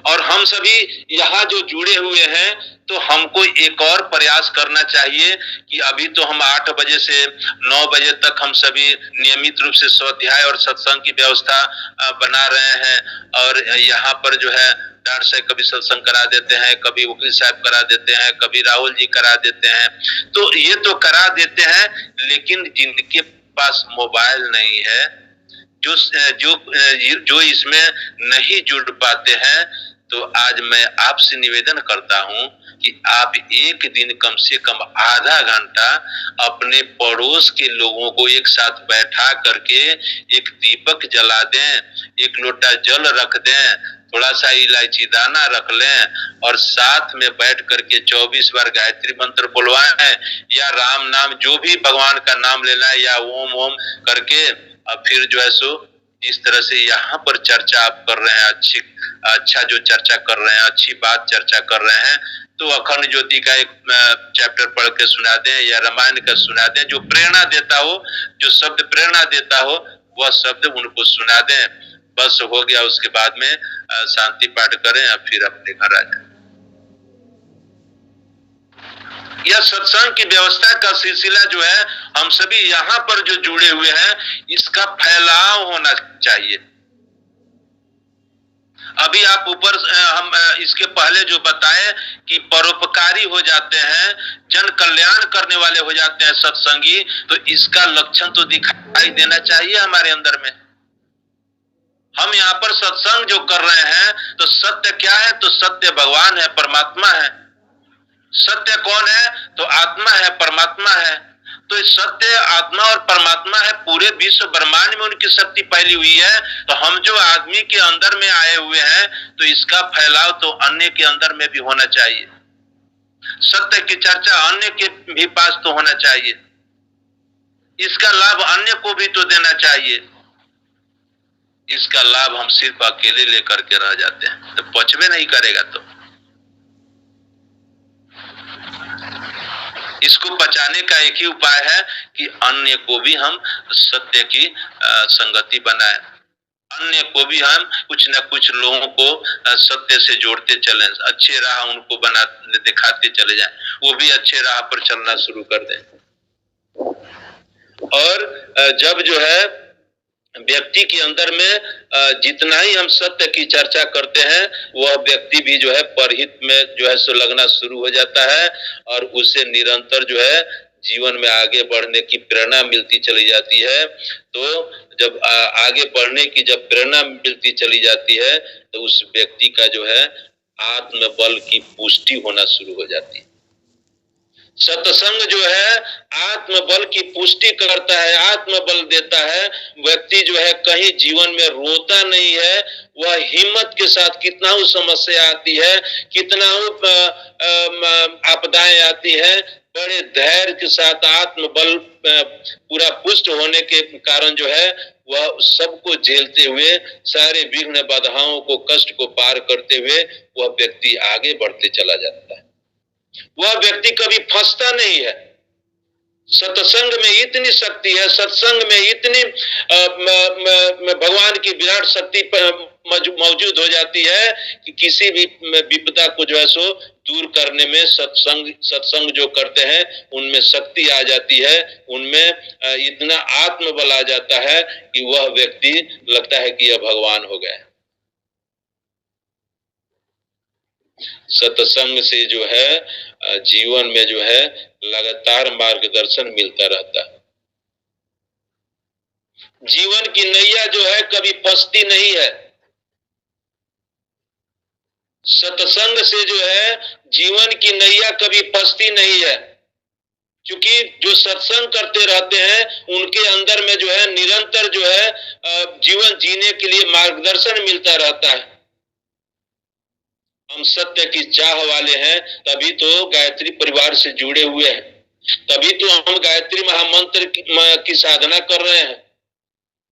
और हम सभी यहाँ जो जुड़े हुए हैं तो हमको एक और प्रयास करना चाहिए कि अभी तो हम 8 बजे से 9 बजे तक हम सभी नियमित रूप से स्वाध्याय और सत्संग की व्यवस्था बना रहे हैं और यहाँ पर जो है डॉक्टर साहब कभी सत्संग करा देते हैं, कभी वकील साहब करा देते हैं, कभी राहुल जी करा देते हैं, तो ये तो करा देते हैं, लेकिन जिनके पास मोबाइल नहीं है, जो इसमें नहीं जुड़ पाते हैं, तो आज मैं आपसे निवेदन करता हूं कि आप एक दिन कम से कम आधा घंटा अपने पड़ोस के लोगों को एक साथ बैठा करके एक दीपक जला दें, एक लोटा जल रख दें, थोड़ा सा इलायची दाना रख लें और साथ में बैठ करके 24 बार गायत्री मंत्र बुलवाएं या राम नाम जो भी भगवान का नाम लेना है या ओम ओम करके, और फिर जो है सो जिस तरह से यहाँ पर चर्चा आप कर रहे हैं, अच्छा जो चर्चा कर रहे हैं, अच्छी बात चर्चा कर रहे हैं, तो अखंड ज्योति का एक चैप्टर पढ़ के सुना दें या रामायण का सुना दें, जो प्रेरणा देता हो, जो शब्द प्रेरणा देता हो वह शब्द उनको सुना दें, बस हो गया। उसके बाद में शांति पाठ करें और फिर अपने घर आ जाए। यह सत्संग की व्यवस्था का सिलसिला जो है हम सभी यहाँ पर जो जुड़े हुए हैं इसका फैलाव होना चाहिए। अभी आप ऊपर हम इसके पहले जो बताए कि परोपकारी हो जाते हैं, जन कल्याण करने वाले हो जाते हैं सत्संगी, तो इसका लक्षण तो दिखाई देना चाहिए हमारे अंदर में। हम यहाँ पर सत्संग जो कर रहे हैं तो सत्य क्या है? तो सत्य भगवान है, परमात्मा है। सत्य कौन है? तो आत्मा है, परमात्मा है। तो सत्य आत्मा और परमात्मा है, पूरे विश्व ब्रह्मांड में उनकी शक्ति फैली हुई है। तो हम जो आदमी के अंदर में आए हुए हैं तो इसका फैलाव तो अन्य के अंदर में भी होना चाहिए। सत्य की चर्चा अन्य के भी पास तो होना चाहिए, इसका लाभ अन्य को भी तो देना चाहिए। इसका लाभ हम सिर्फ अकेले लेकर के रह जाते हैं तो पचवे नहीं करेगा। तो इसको बचाने का एक ही उपाय है कि अन्य को भी हम सत्य की संगति बनाएं, अन्य को भी हम कुछ न कुछ लोगों को सत्य से जोड़ते चलें, अच्छे राह उनको बना दिखाते चले जाएं, वो भी अच्छे राह पर चलना शुरू कर दें। और जब जो है व्यक्ति के अंदर में जितना ही हम सत्य की चर्चा करते हैं वह व्यक्ति भी जो है परहित में जो है सो लगना शुरू हो जाता है और उसे निरंतर जो है जीवन में आगे बढ़ने की प्रेरणा मिलती चली जाती है। तो जब आगे बढ़ने की जब प्रेरणा मिलती चली जाती है तो उस व्यक्ति का जो है आत्मबल की पुष्टि होना शुरू हो जाती है। सत्संग जो है आत्मबल की पुष्टि करता है, आत्मबल देता है। व्यक्ति जो है कहीं जीवन में रोता नहीं है, वह हिम्मत के साथ कितना ही समस्या आती है, कितना ही आपदाएं आती है, बड़े धैर्य के साथ आत्मबल पूरा पुष्ट होने के कारण जो है वह सबको झेलते हुए, सारे विघ्न बाधाओं को, कष्ट को पार करते हुए वह व्यक्ति आगे बढ़ते चला जाता है। वह व्यक्ति कभी फंसता नहीं है। सत्संग में इतनी शक्ति है, सत्संग में इतनी भगवान की विराट शक्ति मौजूद हो जाती है कि किसी भी विपदा को जो है सो दूर करने में सत्संग जो करते हैं उनमें शक्ति आ जाती है, उनमें इतना आत्मबल आ जाता है कि वह व्यक्ति लगता है कि यह भगवान हो गया। सत्संग से जो है जीवन में जो है लगातार मार्गदर्शन मिलता रहता है। जीवन की नैया जो है कभी फंसती नहीं है। सत्संग से जो है जीवन की नैया कभी फंसती नहीं है, क्योंकि जो सत्संग करते रहते हैं उनके अंदर में जो है निरंतर जो है जीवन जीने के लिए मार्गदर्शन मिलता रहता है। हम सत्य की चाह वाले हैं, तभी तो गायत्री परिवार से जुड़े हुए हैं, तभी तो हम गायत्री महामंत्र की साधना कर रहे हैं,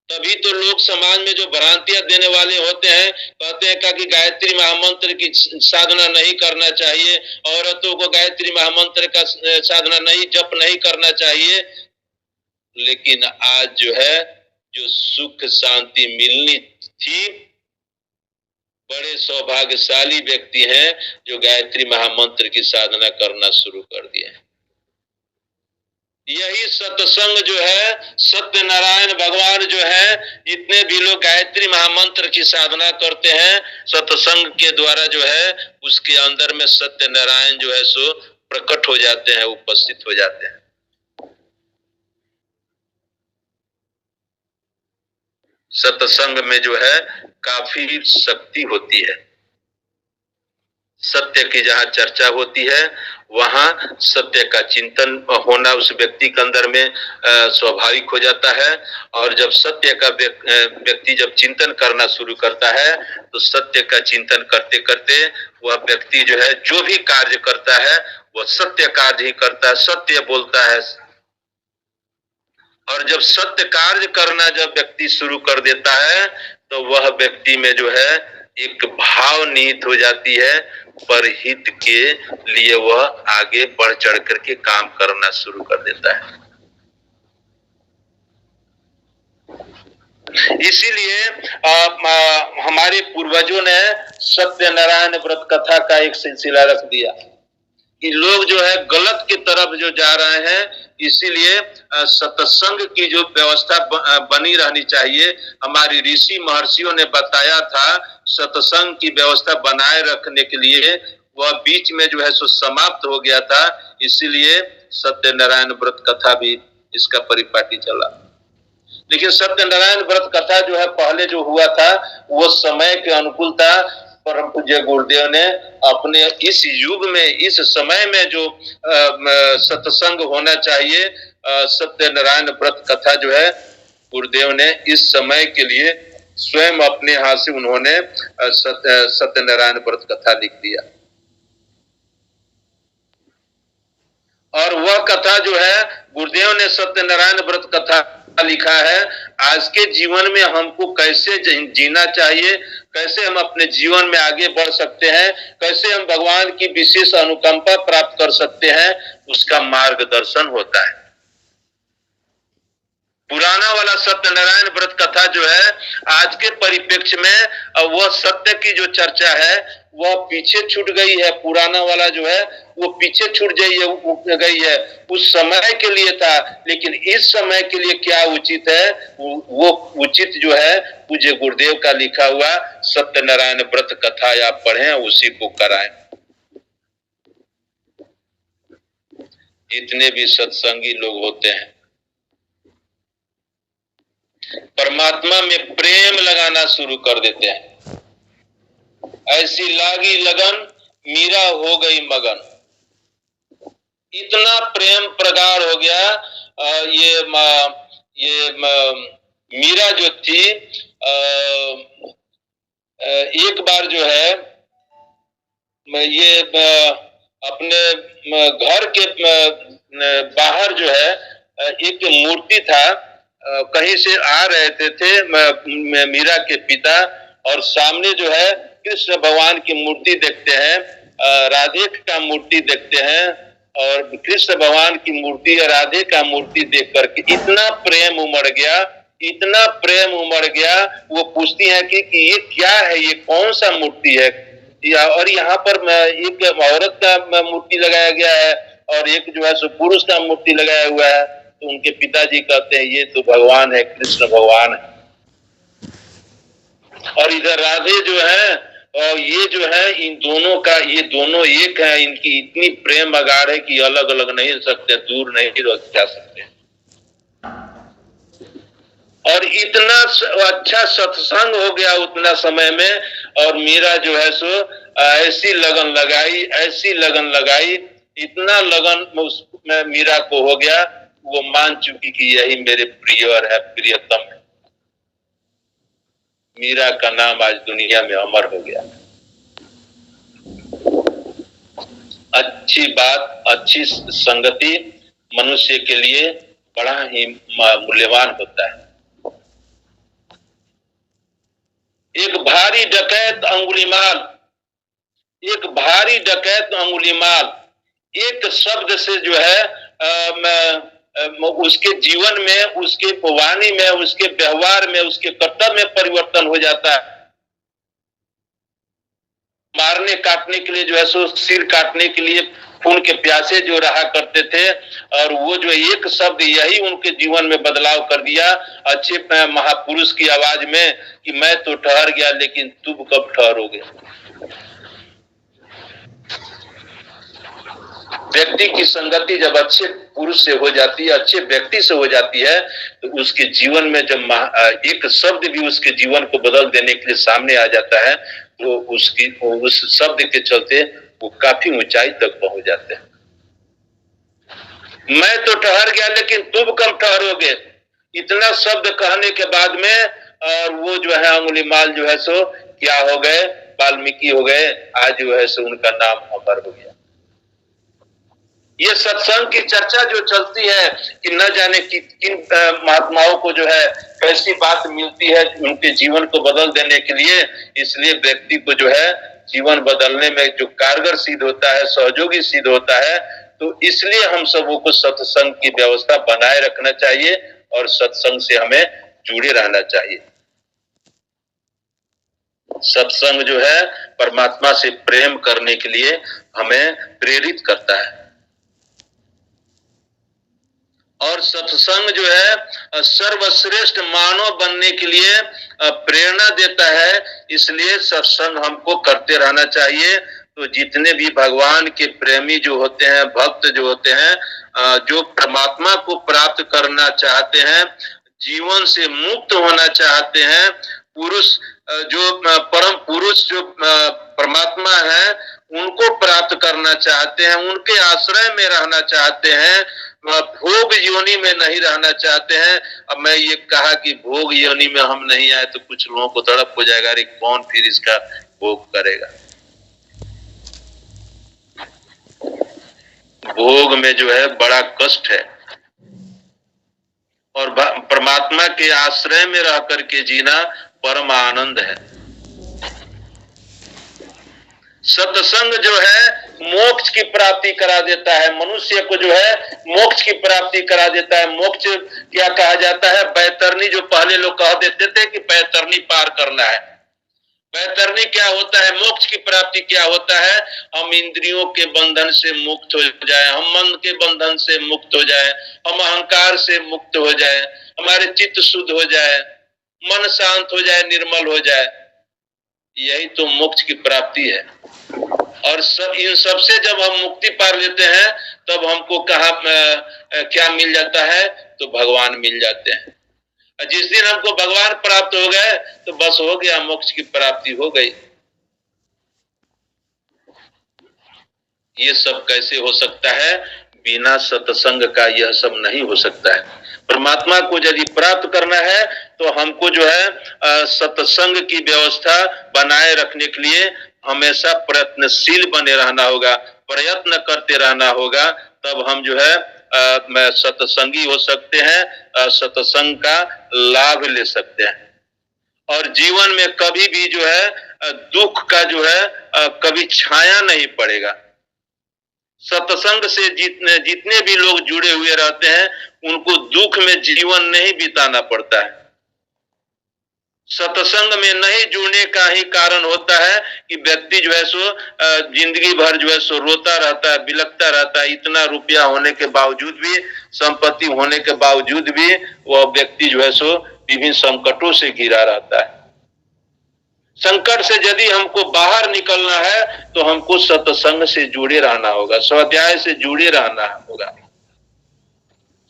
तभी तो लोग समाज में जो भ्रांतियां देने वाले होते हैं, कहते हैं कि गायत्री महामंत्र की साधना नहीं करना चाहिए, औरतों को गायत्री महामंत्र का साधना नहीं, जप नहीं करना चाहिए। लेकिन आज जो है जो सुख शांति मिलनी थी, बड़े सौभाग्यशाली व्यक्ति हैं जो गायत्री महामंत्र की साधना करना शुरू कर दिए। यही सत्संग जो है, सत्यनारायण भगवान जो है, जितने भी लोग गायत्री महामंत्र की साधना करते हैं सत्संग के द्वारा जो है उसके अंदर में सत्यनारायण जो है सो प्रकट हो जाते हैं, उपस्थित हो जाते हैं। सत्संग में जो है काफी शक्ति होती है। सत्य की जहाँ चर्चा होती है वहाँ सत्य का चिंतन होना उस व्यक्ति के अंदर में स्वाभाविक हो जाता है। और जब सत्य का व्यक्ति जब चिंतन करना शुरू करता है तो सत्य का चिंतन करते करते वह व्यक्ति जो है जो भी कार्य करता है वह सत्य कार्य ही करता है, सत्य बोलता है। और जब सत्य कार्य करना जब व्यक्ति शुरू कर देता है तो वह व्यक्ति में जो है एक भाव निहित हो जाती है, परहित के लिए वह आगे बढ़ चढ़ करके काम करना शुरू कर देता है। इसीलिए हमारे पूर्वजों ने सत्यनारायण व्रत कथा का एक सिलसिला रख दिया कि लोग जो है गलत की तरफ जो जा रहे हैं, इसीलिए सत्संग की जो व्यवस्था बनी रहनी चाहिए। हमारी ऋषि महर्षियों ने बताया था सत्संग की व्यवस्था बनाए रखने के लिए, वह बीच में जो है सो समाप्त हो गया था, इसीलिए सत्यनारायण व्रत कथा भी इसका परिपाटी चला। लेकिन सत्यनारायण व्रत कथा जो है पहले जो हुआ था वो समय के अनुकूल था। परम पूज्य गुरुदेव ने अपने इस युग में, इस समय में जो सत्संग होना चाहिए, सत्यनारायण व्रत कथा जो है गुरुदेव ने इस समय के लिए स्वयं अपने हाथ से उन्होंने सत्यनारायण व्रत कथा लिख दिया। और वह कथा जो है गुरुदेव ने सत्यनारायण व्रत कथा लिखा है। आज के जीवन में हमको कैसे जीना चाहिए, कैसे हम अपने जीवन में आगे बढ़ सकते हैं, कैसे हम भगवान की विशेष अनुकंपा प्राप्त कर सकते हैं, उसका मार्गदर्शन होता है। पुराना वाला सत्यनारायण व्रत कथा जो है आज के परिप्रेक्ष्य में वह सत्य की जो चर्चा है वह पीछे छूट गई है। पुराना वाला जो है वो पीछे छूट गई है, उस समय के लिए था। लेकिन इस समय के लिए क्या उचित है, वो उचित जो है पूज्य गुरुदेव का लिखा हुआ सत्यनारायण व्रत कथा आप पढ़ें, उसी को कराएं। जितने भी सत्संगी लोग होते हैं, परमात्मा में प्रेम लगाना शुरू कर देते हैं। ऐसी लागी लगन मीरा हो गई मगन। इतना प्रेम प्रगाढ़ हो गया। मीरा जो थी, एक बार जो है ये अपने घर के बाहर जो है एक मूर्ति था, कहीं से आ रहे थे मीरा के पिता, और सामने जो है कृष्ण भगवान की मूर्ति देखते हैं, राधे का मूर्ति देखते हैं, और कृष्ण भगवान की मूर्ति और राधे का मूर्ति देख करके इतना प्रेम उमड़ गया, इतना प्रेम उमड़ गया। वो पूछती है कि ये क्या है, ये कौन सा मूर्ति है, और यहाँ पर एक औरत का मूर्ति लगाया गया है और एक जो है सो पुरुष का मूर्ति लगाया हुआ है। तो उनके पिताजी कहते हैं ये तो भगवान है, कृष्ण भगवान है। और इधर राधे जो है, और ये जो है इन दोनों का, ये दोनों एक है, इनकी इतनी प्रेम अगाढ़ है कि अलग अलग नहीं रह सकते, दूर नहीं रह जा सकते। और इतना अच्छा सत्संग हो गया उतना समय में, और मीरा जो है सो ऐसी लगन लगाई, ऐसी लगन लगाई, इतना लगन उसमें मीरा को हो गया, वो मान चुकी कि यही मेरे प्रियर है, प्रियतम है। मीरा का नाम आज दुनिया में अमर हो गया। अच्छी बात, अच्छी संगति मनुष्य के लिए बड़ा ही मूल्यवान होता है। एक भारी डकैत अंगुलीमाल, एक भारी डकैत अंगुलीमाल एक शब्द से जो है उसके जीवन में, उसके वाणी में, उसके व्यवहार में, उसके कर्तव्य में परिवर्तन हो जाता है। मारने काटने के लिए जो है सो सिर काटने के लिए खून के प्यासे जो रहा करते थे, और वो जो एक शब्द यही उनके जीवन में बदलाव कर दिया अच्छे महापुरुष की आवाज में कि मैं तो ठहर गया लेकिन तुम कब ठहरोगे। व्यक्ति की संगति जब अच्छे पुरुष से हो जाती है, अच्छे व्यक्ति से हो जाती है, तो उसके जीवन में जब एक शब्द भी उसके जीवन को बदल देने के लिए सामने आ जाता है, तो उस शब्द के चलते वो काफी ऊंचाई तक पहुंच जाते हैं। मैं तो ठहर गया लेकिन तुम कब ठहरोगे, इतना शब्द कहने के बाद में, और वो जो है अंगुलीमाल जो है सो क्या हो गए, वाल्मीकि हो गए। आज जो है सो उनका नाम अमर हो गया। ये सत्संग की चर्चा जो चलती है कि न जाने किन महात्माओं को जो है कैसी बात मिलती है उनके जीवन को बदल देने के लिए, इसलिए व्यक्ति को जो है जीवन बदलने में जो कारगर सिद्ध होता है, सहयोगी सिद्ध होता है। तो इसलिए हम सबों को सत्संग की व्यवस्था बनाए रखना चाहिए और सत्संग से हमें जुड़े रहना चाहिए। सत्संग जो है परमात्मा से प्रेम करने के लिए हमें प्रेरित करता है, और सत्संग जो है सर्वश्रेष्ठ मानव बनने के लिए प्रेरणा देता है। इसलिए सत्संग हमको करते रहना चाहिए। तो जितने भी भगवान के प्रेमी जो होते हैं, भक्त जो होते हैं, जो परमात्मा को प्राप्त करना चाहते हैं, जीवन से मुक्त होना चाहते हैं, पुरुष जो परम पुरुष जो परमात्मा है उनको प्राप्त करना चाहते हैं, उनके आश्रय में रहना चाहते हैं, भोग योनि में नहीं रहना चाहते हैं। अब मैं ये कहा कि भोग योनि में हम नहीं आए तो कुछ लोगों को तड़प हो जाएगा, अरे कौन फिर इसका भोग करेगा। भोग में जो है बड़ा कष्ट है, और परमात्मा के आश्रय में रह करके जीना परम आनंद है। सत्संग जो है मोक्ष की प्राप्ति करा देता है, मनुष्य को जो है मोक्ष की प्राप्ति करा देता है। मोक्ष क्या कहा जाता है, बैतरनी, जो पहले लोग कह देते थे कि बैतरनी पार करना है। बैतरनी क्या होता है, मोक्ष की प्राप्ति क्या होता है, हम इंद्रियों के बंधन से मुक्त हो जाए, हम मन के बंधन से मुक्त हो जाए, हम अहंकार से मुक्त हो जाए, हमारे चित्त शुद्ध हो जाए, मन शांत हो जाए, निर्मल हो जाए। यही तो मोक्ष की प्राप्ति है। और इन सबसे जब हम मुक्ति पार लेते हैं तब हमको क्या मिल जाता है? तो भगवान मिल जाते हैं। जिस दिन हमको भगवान प्राप्त हो गए तो बस हो गया, मोक्ष की प्राप्ति हो गई। ये सब कैसे हो सकता है? बिना सत्संग का यह सब नहीं हो सकता है। परमात्मा को यदि प्राप्त करना है तो हमको जो है सत्संग की व्यवस्था बनाए रखने के लिए हमेशा प्रयत्नशील बने रहना होगा, प्रयत्न करते रहना होगा, तब हम जो है सत्संगी हो सकते हैं, सत्संग का लाभ ले सकते हैं। और जीवन में कभी भी जो है दुख का जो है कभी छाया नहीं पड़ेगा। सत्संग से जितने भी लोग जुड़े हुए रहते हैं उनको दुख में जीवन नहीं बिताना पड़ता है। सत्संग में नहीं जुड़ने का ही कारण होता है कि व्यक्ति जो है सो जिंदगी भर जो है सो रोता रहता है, बिलखता रहता है। इतना रुपया होने के बावजूद भी, संपत्ति होने के बावजूद भी वह व्यक्ति जो है सो विभिन्न संकटों से घिरा रहता है। संकट से यदि हमको बाहर निकलना है तो हमको सत्संग से जुड़े रहना होगा, स्वाध्याय से जुड़े रहना होगा।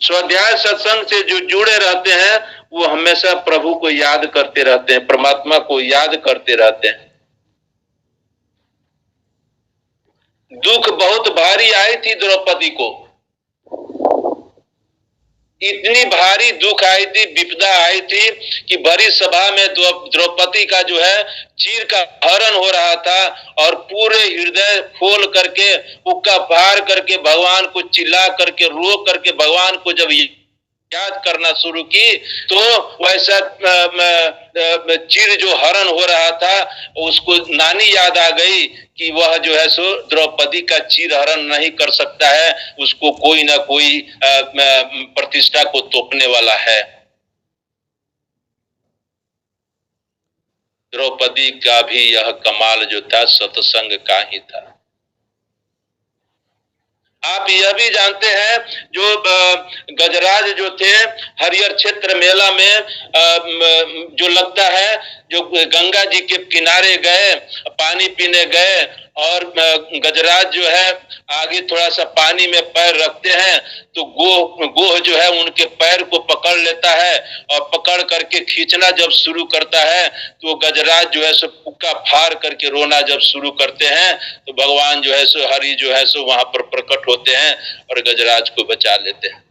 स्वाध्याय सत्संग से जो जुड़े रहते हैं वो हमेशा प्रभु को याद करते रहते हैं, परमात्मा को याद करते रहते हैं। दुख बहुत भारी आई थी द्रौपदी को, इतनी भारी दुख आई थी, विपदा आई थी कि बड़ी सभा में द्रौपदी का जो है चीर का हरण हो रहा था और पूरे हृदय खोल करके, उक्का पार करके, भगवान को चिल्ला करके, रो करके भगवान को जब याद करना शुरू की तो वैसा चीर जो हरण हो रहा था उसको नानी याद आ गई कि वह जो है सो द्रौपदी का चीर हरण नहीं कर सकता है, उसको कोई ना कोई प्रतिष्ठा को तोपने वाला है। द्रौपदी का भी यह कमाल जो था सत्संग का ही था। आप यह भी जानते हैं जो गजराज जो थे हरिहर क्षेत्र मेला में जो लगता है, जो गंगा जी के किनारे गए, पानी पीने गए और गजराज जो है आगे थोड़ा सा पानी में पैर रखते हैं तो गोह जो है उनके पैर को पकड़ लेता है और पकड़ करके खींचना जब शुरू करता है तो गजराज जो है सो पुक्का फाड़ करके रोना जब शुरू करते हैं तो भगवान जो है सो हरि जो है सो वहां पर प्रकट होते हैं और गजराज को बचा लेते हैं।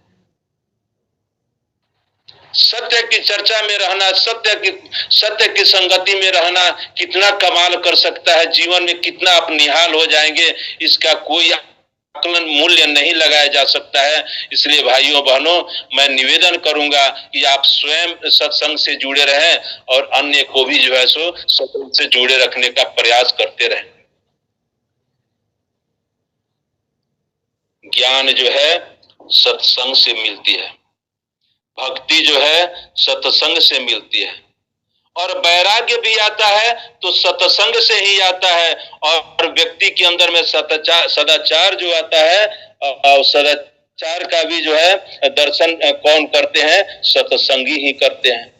सत्य की चर्चा में रहना, सत्य की संगति में रहना कितना कमाल कर सकता है, जीवन में कितना आप निहाल हो जाएंगे, इसका कोई आकलन मूल्य नहीं लगाया जा सकता है। इसलिए भाइयों बहनों, मैं निवेदन करूंगा कि आप स्वयं सत्संग से जुड़े रहें और अन्य को भी जो है सो सत्संग से जुड़े रखने का प्रयास करते रहें। ज्ञान जो है सत्संग से मिलती है, भक्ति जो है सत्संग से मिलती है और वैराग्य भी आता है तो सत्संग से ही आता है। और व्यक्ति के अंदर में सदाचार जो आता है, सदाचार का भी जो है दर्शन कौन करते हैं? सत्संगी ही करते हैं।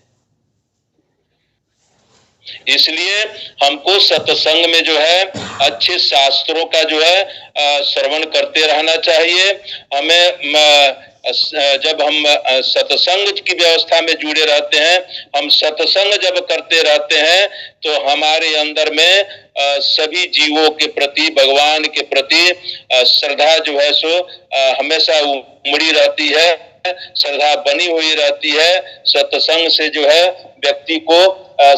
इसलिए हमको सत्संग में जो है अच्छे शास्त्रों का जो है श्रवण करते रहना चाहिए। हमें जब हम सत्संग की व्यवस्था में जुड़े रहते हैं, हम सत्संग जब करते रहते हैं तो हमारे अंदर में सभी जीवों के प्रति, भगवान के प्रति श्रद्धा जो है सो हमेशा उमड़ी रहती है, श्रद्धा बनी हुई रहती है। सत्संग से जो है व्यक्ति को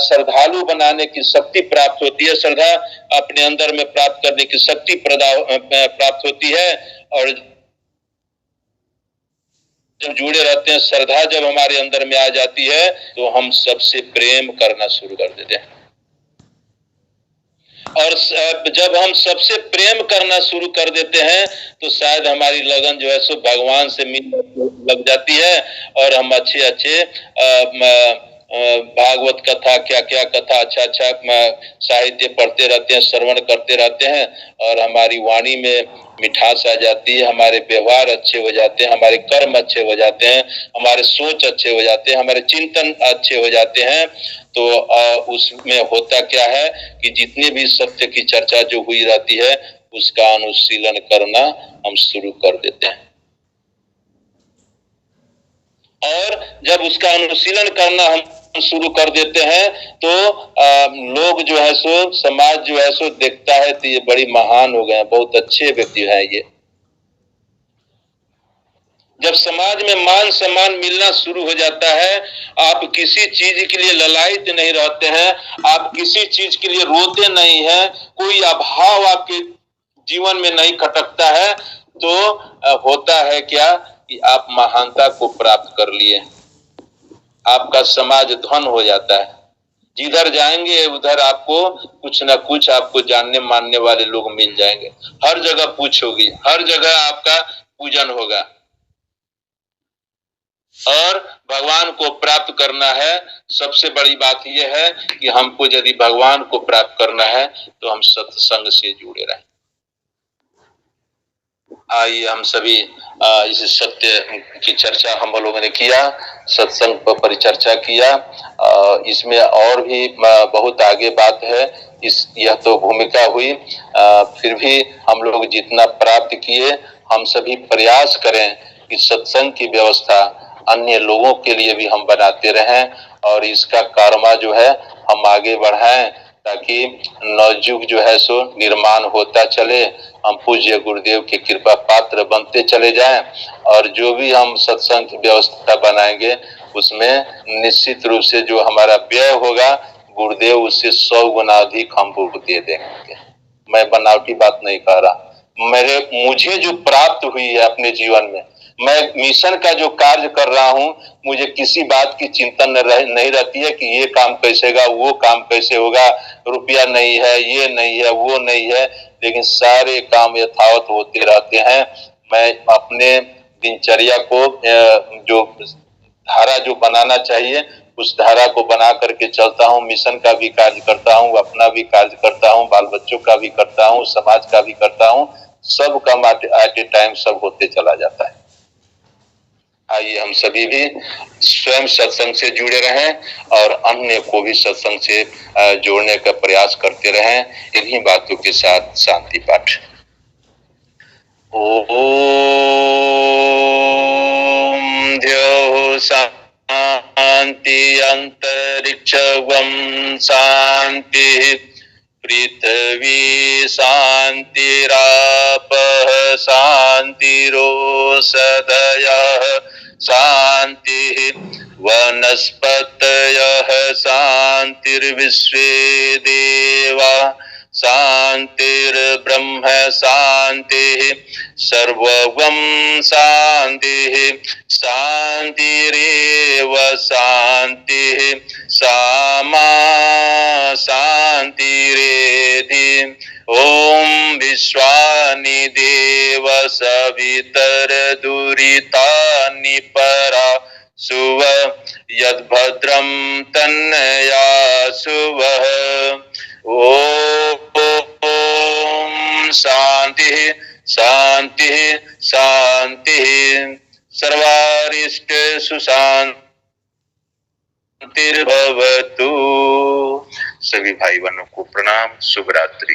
श्रद्धालु बनाने की शक्ति प्राप्त होती है, श्रद्धा अपने अंदर में प्राप्त करने की शक्ति प्राप्त होती है। और जब जुड़े रहते हैं, श्रद्धा जब हमारे अंदर में आ जाती है तो हम सबसे प्रेम करना शुरू कर देते हैं। और जब हम सबसे प्रेम करना शुरू कर देते हैं तो शायद हमारी लगन जो है सो भगवान से मिलने लग जाती है और हम अच्छे भागवत कथा, क्या क्या कथा, अच्छा अच्छा साहित्य पढ़ते रहते हैं, श्रवण करते रहते हैं और हमारी वाणी में मिठास आ जाती है, हमारे व्यवहार अच्छे हो जाते हैं, हमारे कर्म अच्छे हो जाते हैं, हमारे सोच अच्छे हो जाते हैं, हमारे चिंतन अच्छे हो जाते हैं। तो उसमें होता क्या है कि जितने भी सत्य की चर्चा जो हुई रहती है उसका अनुशीलन करना हम शुरू कर देते हैं। और जब उसका अनुशीलन करना हम शुरू कर देते हैं तो लोग जो है सो, समाज जो है सो देखता है तो ये बड़ी महान हो गए, बहुत अच्छे व्यक्ति हैं ये। जब समाज में मान सम्मान मिलना शुरू हो जाता है, आप किसी चीज के लिए ललायित नहीं रहते हैं, आप किसी चीज के लिए रोते नहीं हैं, कोई अभाव आपके जीवन में नहीं खटकता है, तो होता है क्या कि आप महानता को प्राप्त कर लिए, आपका समाज धन हो जाता है। जिधर जाएंगे उधर आपको कुछ न कुछ आपको जानने मानने वाले लोग मिल जाएंगे, हर जगह पूछ होगी, हर जगह आपका पूजन होगा। और भगवान को प्राप्त करना है, सबसे बड़ी बात यह है कि हमको यदि भगवान को प्राप्त करना है तो हम सत्संग से जुड़े रहें। आइए हम सभी इस सत्य की चर्चा हम लोगों ने किया, सत्संग पर परिचर्चा किया। इसमें और भी बहुत आगे बात है, यह तो भूमिका हुई, फिर भी हम लोग जितना प्राप्त किए हम सभी प्रयास करें कि सत्संग की व्यवस्था अन्य लोगों के लिए भी हम बनाते रहें और इसका कारवा जो है हम आगे बढ़ाएं, ताकि नवयुग जो है सो निर्माण होता चले, हम पूज्य गुरुदेव के कृपा पात्र बनते चले जाएं और जो भी हम सत्संग की व्यवस्था बनाएंगे उसमें निश्चित रूप से जो हमारा व्यय होगा गुरुदेव उससे 100 गुना अधिक हमको दे देंगे। मैं बनावटी बात नहीं कह रहा, मुझे जो प्राप्त हुई है अपने जीवन में, मैं मिशन का जो कार्य कर रहा हूँ, मुझे किसी बात की चिंता नहीं रहती है कि ये काम कैसे होगा, वो काम कैसे होगा, रुपया नहीं है, ये नहीं है, वो नहीं है, लेकिन सारे काम यथावत होते रहते हैं। मैं अपने दिनचर्या को जो धारा जो बनाना चाहिए उस धारा को बना करके चलता हूँ, मिशन का भी कार्य करता हूँ, अपना भी कार्य करता हूँ, बाल बच्चों का भी करता हूँ, समाज का भी करता हूँ, सब काम एट ए टाइम सब होते चला जाता है। आइए हम सभी भी स्वयं सत्संग से जुड़े रहें और अन्य को भी सत्संग से जोड़ने का प्रयास करते रहें। इन्हीं बातों के साथ शांति पाठ। ओम द्यौः शांति अंतरिक्षं शांति पृथ्वी शांतिरापः शांतिरोषधयः शांति वनस्पतयः शांतिर्विश्वे देवा शांतिर्ब्रह्म शांति सर्वं शांति शांतिरेव शांति सामा शांतिरेधि। ओम विश्वानि देव सवितर दुरितानि परा सुव यद्भद्रं तन्नयासुवः। ओम शांति शांति शांति सर्वारिष्टेषु शांतिर्भवतु। सभी भाई बहनों को प्रणाम, शुभ रात्रि।